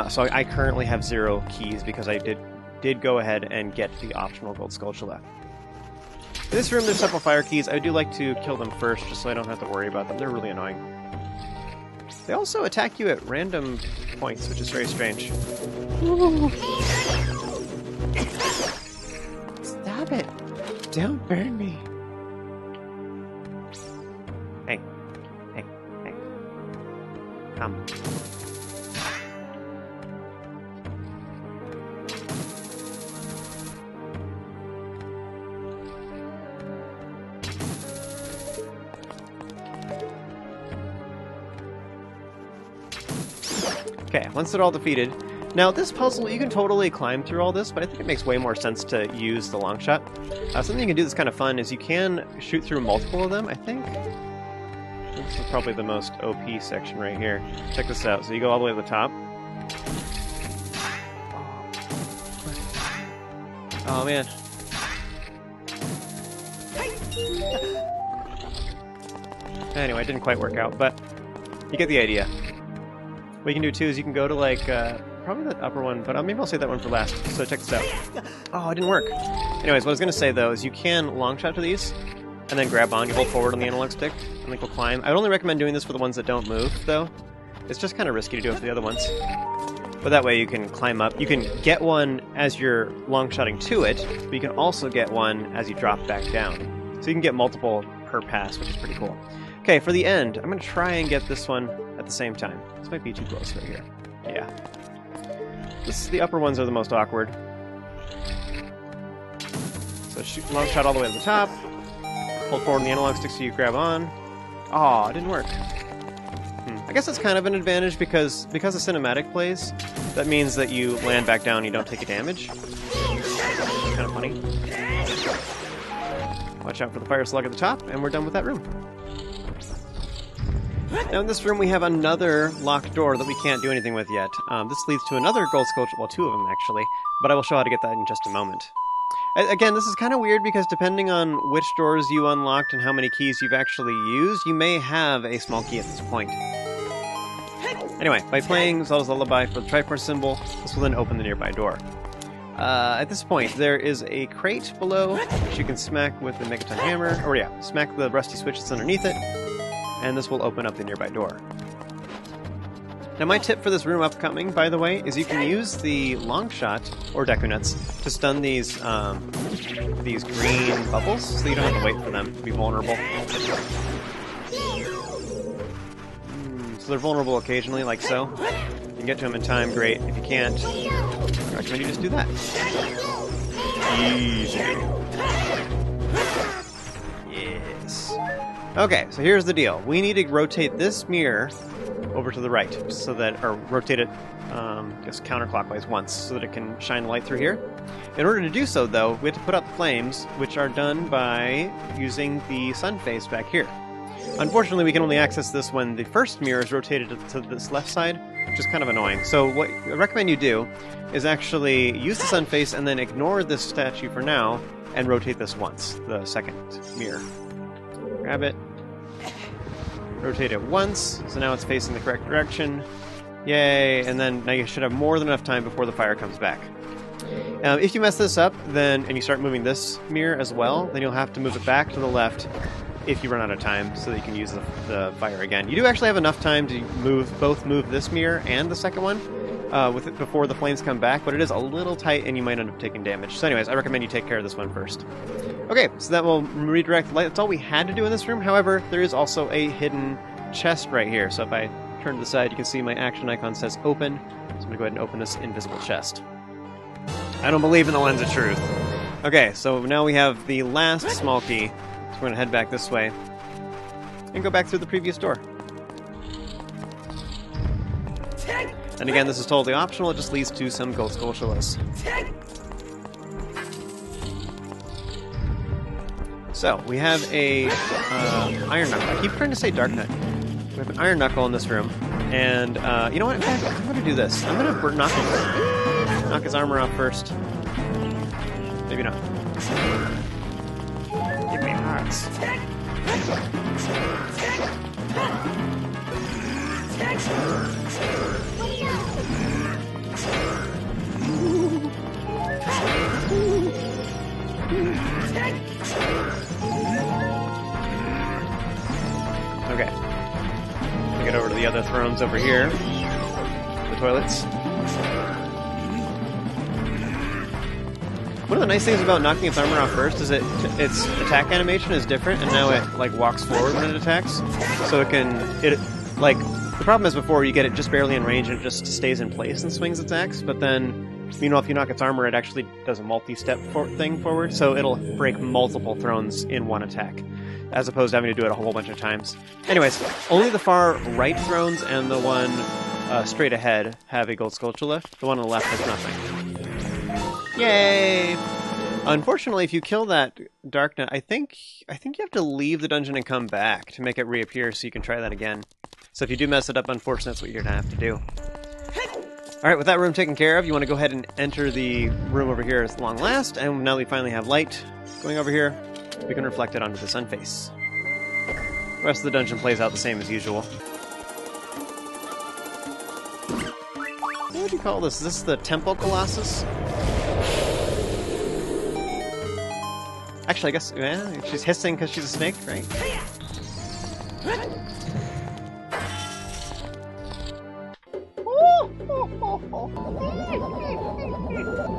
[SPEAKER 1] So I currently have 0 keys because I did go ahead and get the optional Gold Skullchula. In this room, there's several fire keys. I do like to kill them first, just so I don't have to worry about them. They're really annoying. They also attack you at random points, which is very strange. Stop it! Don't burn me! Hey. Hey. Hey. Come. Okay, once they're all defeated. Now, this puzzle, you can totally climb through all this, but I think it makes way more sense to use the long shot. Something you can do that's kind of fun is you can shoot through multiple of them, I think. This is probably the most OP section right here. Check this out. So you go all the way to the top. Oh, man. Anyway, it didn't quite work out, but you get the idea. What you can do too is you can go to like, probably that upper one, but maybe I'll save that one for last. So check this out. Oh, it didn't work. Anyways, what I was going to say though is you can long shot to these, and then grab on, you hold forward on the analog stick, and then go climb. I would only recommend doing this for the ones that don't move though. It's just kind of risky to do it for the other ones. But that way you can climb up. You can get one as you're long shotting to it, but you can also get one as you drop back down. So you can get multiple per pass, which is pretty cool. Okay, for the end, I'm going to try and get this one at the same time. This might be too close right here. Yeah. The upper ones are the most awkward. So shoot long shot all the way to the top. Hold forward on the analog stick so you grab on. Aw, it didn't work. I guess that's kind of an advantage because the cinematic plays, that means that you land back down and you don't take a damage. It's kind of funny. Watch out for the fire slug at the top, and we're done with that room. Now in this room we have another locked door that we can't do anything with yet. This leads to another gold Skullchula, well, two of them actually, but I will show how to get that in just a moment. Again, this is kind of weird because depending on which doors you unlocked and how many keys you've actually used, you may have a small key at this point. Anyway, by playing Zelda's Lullaby for the Triforce symbol, this will then open the nearby door. At this point, there is a crate below, which you can smack with the Megaton Hammer, or yeah, smack the rusty switch that's underneath it, and this will open up the nearby door. Now my tip for this room upcoming, by the way, is you can use the long shot, or Deku Nuts, to stun these green bubbles, so you don't have to wait for them to be vulnerable. So they're vulnerable occasionally, like so. You can get to them in time, great. If you can't, I recommend you just do that. Easy. Yes. Okay, so here's the deal. We need to rotate this mirror over to the right, so that, or rotate it, just counterclockwise once, so that it can shine light through here. In order to do so, though, we have to put up flames, which are done by using the sun face back here. Unfortunately, we can only access this when the first mirror is rotated to this left side, which is kind of annoying. So what I recommend you do is actually use the sun face and then ignore this statue for now and rotate this once, the second mirror. Grab it, rotate it once, so now it's facing the correct direction. Yay, and then now you should have more than enough time before the fire comes back. If you mess this up, then and you start moving this mirror as well, then you'll have to move it back to the left if you run out of time, so that you can use the fire again. You do actually have enough time to both move this mirror and the second one with it before the flames come back, but it is a little tight and you might end up taking damage. So anyways, I recommend you take care of this one first. Okay, so that will redirect light. That's all we had to do in this room. However, there is also a hidden chest right here. So if I turn to the side, you can see my action icon says open. So I'm going to go ahead and open this invisible chest. I don't believe in the lens of truth. Okay, so now we have the last small key. So we're going to head back this way and go back through the previous door. And again, this is totally optional. It just leads to some gold Skullchulas. So, we have a iron knuckle. I keep trying to say dark nut. We have an iron knuckle in this room. And, you know what? In fact, I'm going to do this. I'm going to knock his armor off first. Maybe not. Give me hearts. Okay. Get over to the other thrones over here. The toilets. One of the nice things about knocking its armor off first is its attack animation is different, and now it like walks forward when it attacks. So the problem is before you get it just barely in range and it just stays in place and swings its axe, but then, meanwhile, if you knock its armor, it actually does a multi-step thing forward, so it'll break multiple thrones in one attack, as opposed to having to do it a whole bunch of times. Anyways, only the far right thrones and the one straight ahead have a gold Skullchula. The one on the left has nothing. Yay! Unfortunately, if you kill that Darknet, I think you have to leave the dungeon and come back to make it reappear so you can try that again. So if you do mess it up, unfortunately, that's what you're going to have to do. Alright, with that room taken care of, you want to go ahead and enter the room over here at long last, and now we finally have light going over here, we can reflect it onto the sun face. The rest of the dungeon plays out the same as usual. What would you call this? Is this the Temple Colossus? Actually, I guess, yeah, she's hissing because she's a snake, right?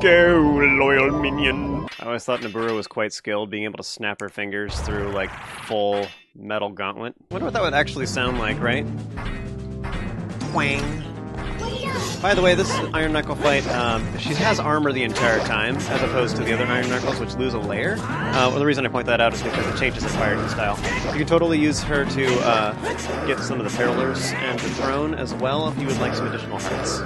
[SPEAKER 1] Go, loyal minion! I always thought Nayru was quite skilled, being able to snap her fingers through, like, full metal gauntlet. Wonder what that would actually sound like, right? Twang. By the way, this Iron Knuckle fight, she has armor the entire time, as opposed to the other Iron Knuckles, which lose a layer. Well, the reason I point that out is because it changes the firing style. You can totally use her to get some of the parallels and the throne as well, if you would like some additional hearts.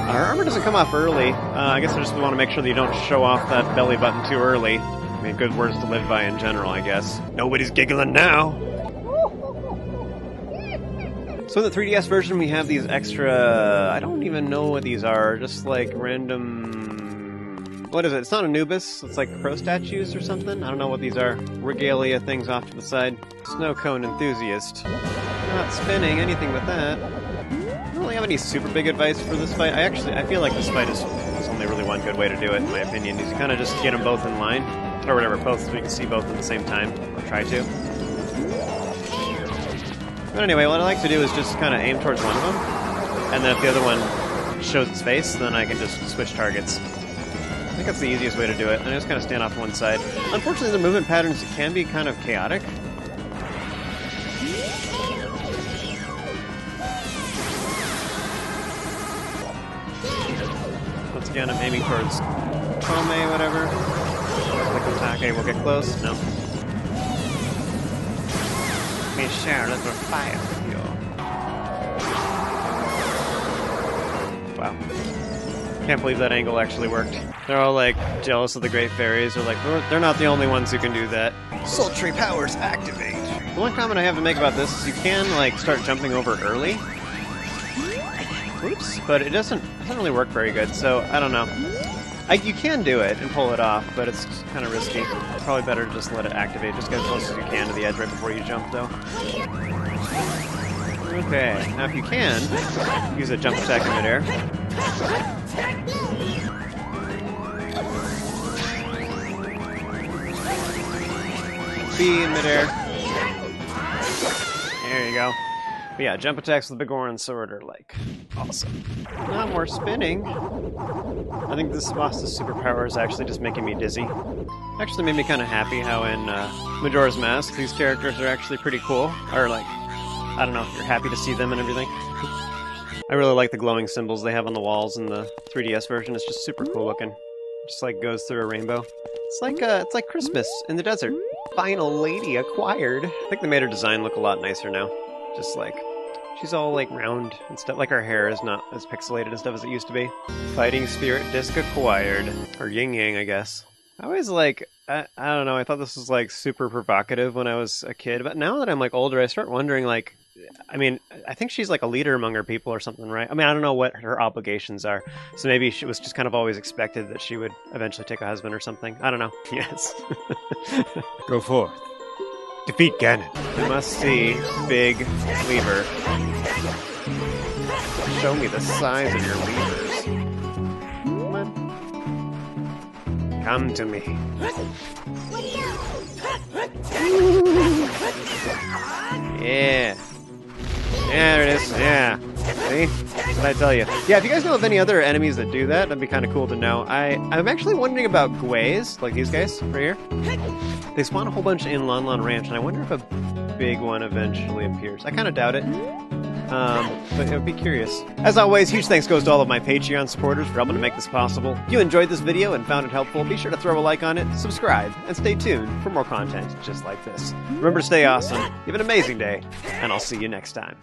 [SPEAKER 1] Her armor doesn't come off early. I guess I just want to make sure that you don't show off that belly button too early. I mean, good words to live by in general, I guess. Nobody's giggling now! So in the 3DS version, we have these extra... I don't even know what these are. Just like random... What is it? It's not Anubis. It's like crow statues or something. I don't know what these are. Regalia things off to the side. Snow cone enthusiast. Not spinning anything with that. I don't really have any super big advice for this fight. I feel like this fight is only really one good way to do it, in my opinion. Is you kind of just get them both in line. Or whatever, both, so we can see both at the same time. Or try to. But anyway, what I like to do is just kind of aim towards one of them, and then if the other one shows its face, then I can just switch targets. I think that's the easiest way to do it, and I just kind of stand off to one side. Unfortunately, the movement patterns can be kind of chaotic. Once again, I'm aiming towards Kome, whatever. Click attack, we'll get close. No. Share a little fire with you. Wow. Can't believe that angle actually worked. They're all like jealous of the Great Fairies. They're like, they're not the only ones who can do that. Sultry powers activate. The one comment I have to make about this is you can like start jumping over early. Oops, but it doesn't really work very good, so I don't know. You can do it and pull it off, but it's kind of risky. Probably better to just let it activate. Just get as close as you can to the edge right before you jump, though. Okay, now if you can, use a jump attack in midair. B in midair. There you go. But yeah, jump attacks with the Bigoran sword are, like, awesome. Not more spinning. I think this boss's superpower is actually just making me dizzy. Actually made me kind of happy how in Majora's Mask, these characters are actually pretty cool. Or, like, I don't know, you're happy to see them and everything. I really like the glowing symbols they have on the walls in the 3DS version. It's just super cool looking. Just, like, goes through a rainbow. It's like Christmas in the desert. Final lady acquired. I think they made her design look a lot nicer now. Just, like... She's all, like, round and stuff. Like, her hair is not as pixelated and stuff as it used to be. Fighting Spirit Disc acquired. Or yin-yang, I guess. I always, like... I don't know, I thought this was, like, super provocative when I was a kid. But now that I'm, like, older, I start wondering, like... I mean, I think she's, like, a leader among her people or something, right? I mean, I don't know what her obligations are. So maybe she was just kind of always expected that she would eventually take a husband or something. I don't know. Yes. Go forth. Defeat Ganon. You must see Big Lever. Show me the size of your levers. Come on. Come to me. Yeah. Yeah, there it is. Yeah. See? That's what I tell you. Yeah, if you guys know of any other enemies that do that, that'd be kind of cool to know. I'm actually wondering about Gways, like these guys right here. They spawn a whole bunch in Lon Lon Ranch, and I wonder if a big one eventually appears. I kind of doubt it. But I'd be curious. As always, huge thanks goes to all of my Patreon supporters for helping to make this possible. If you enjoyed this video and found it helpful, be sure to throw a like on it, subscribe, and stay tuned for more content just like this. Remember to stay awesome, have an amazing day, and I'll see you next time.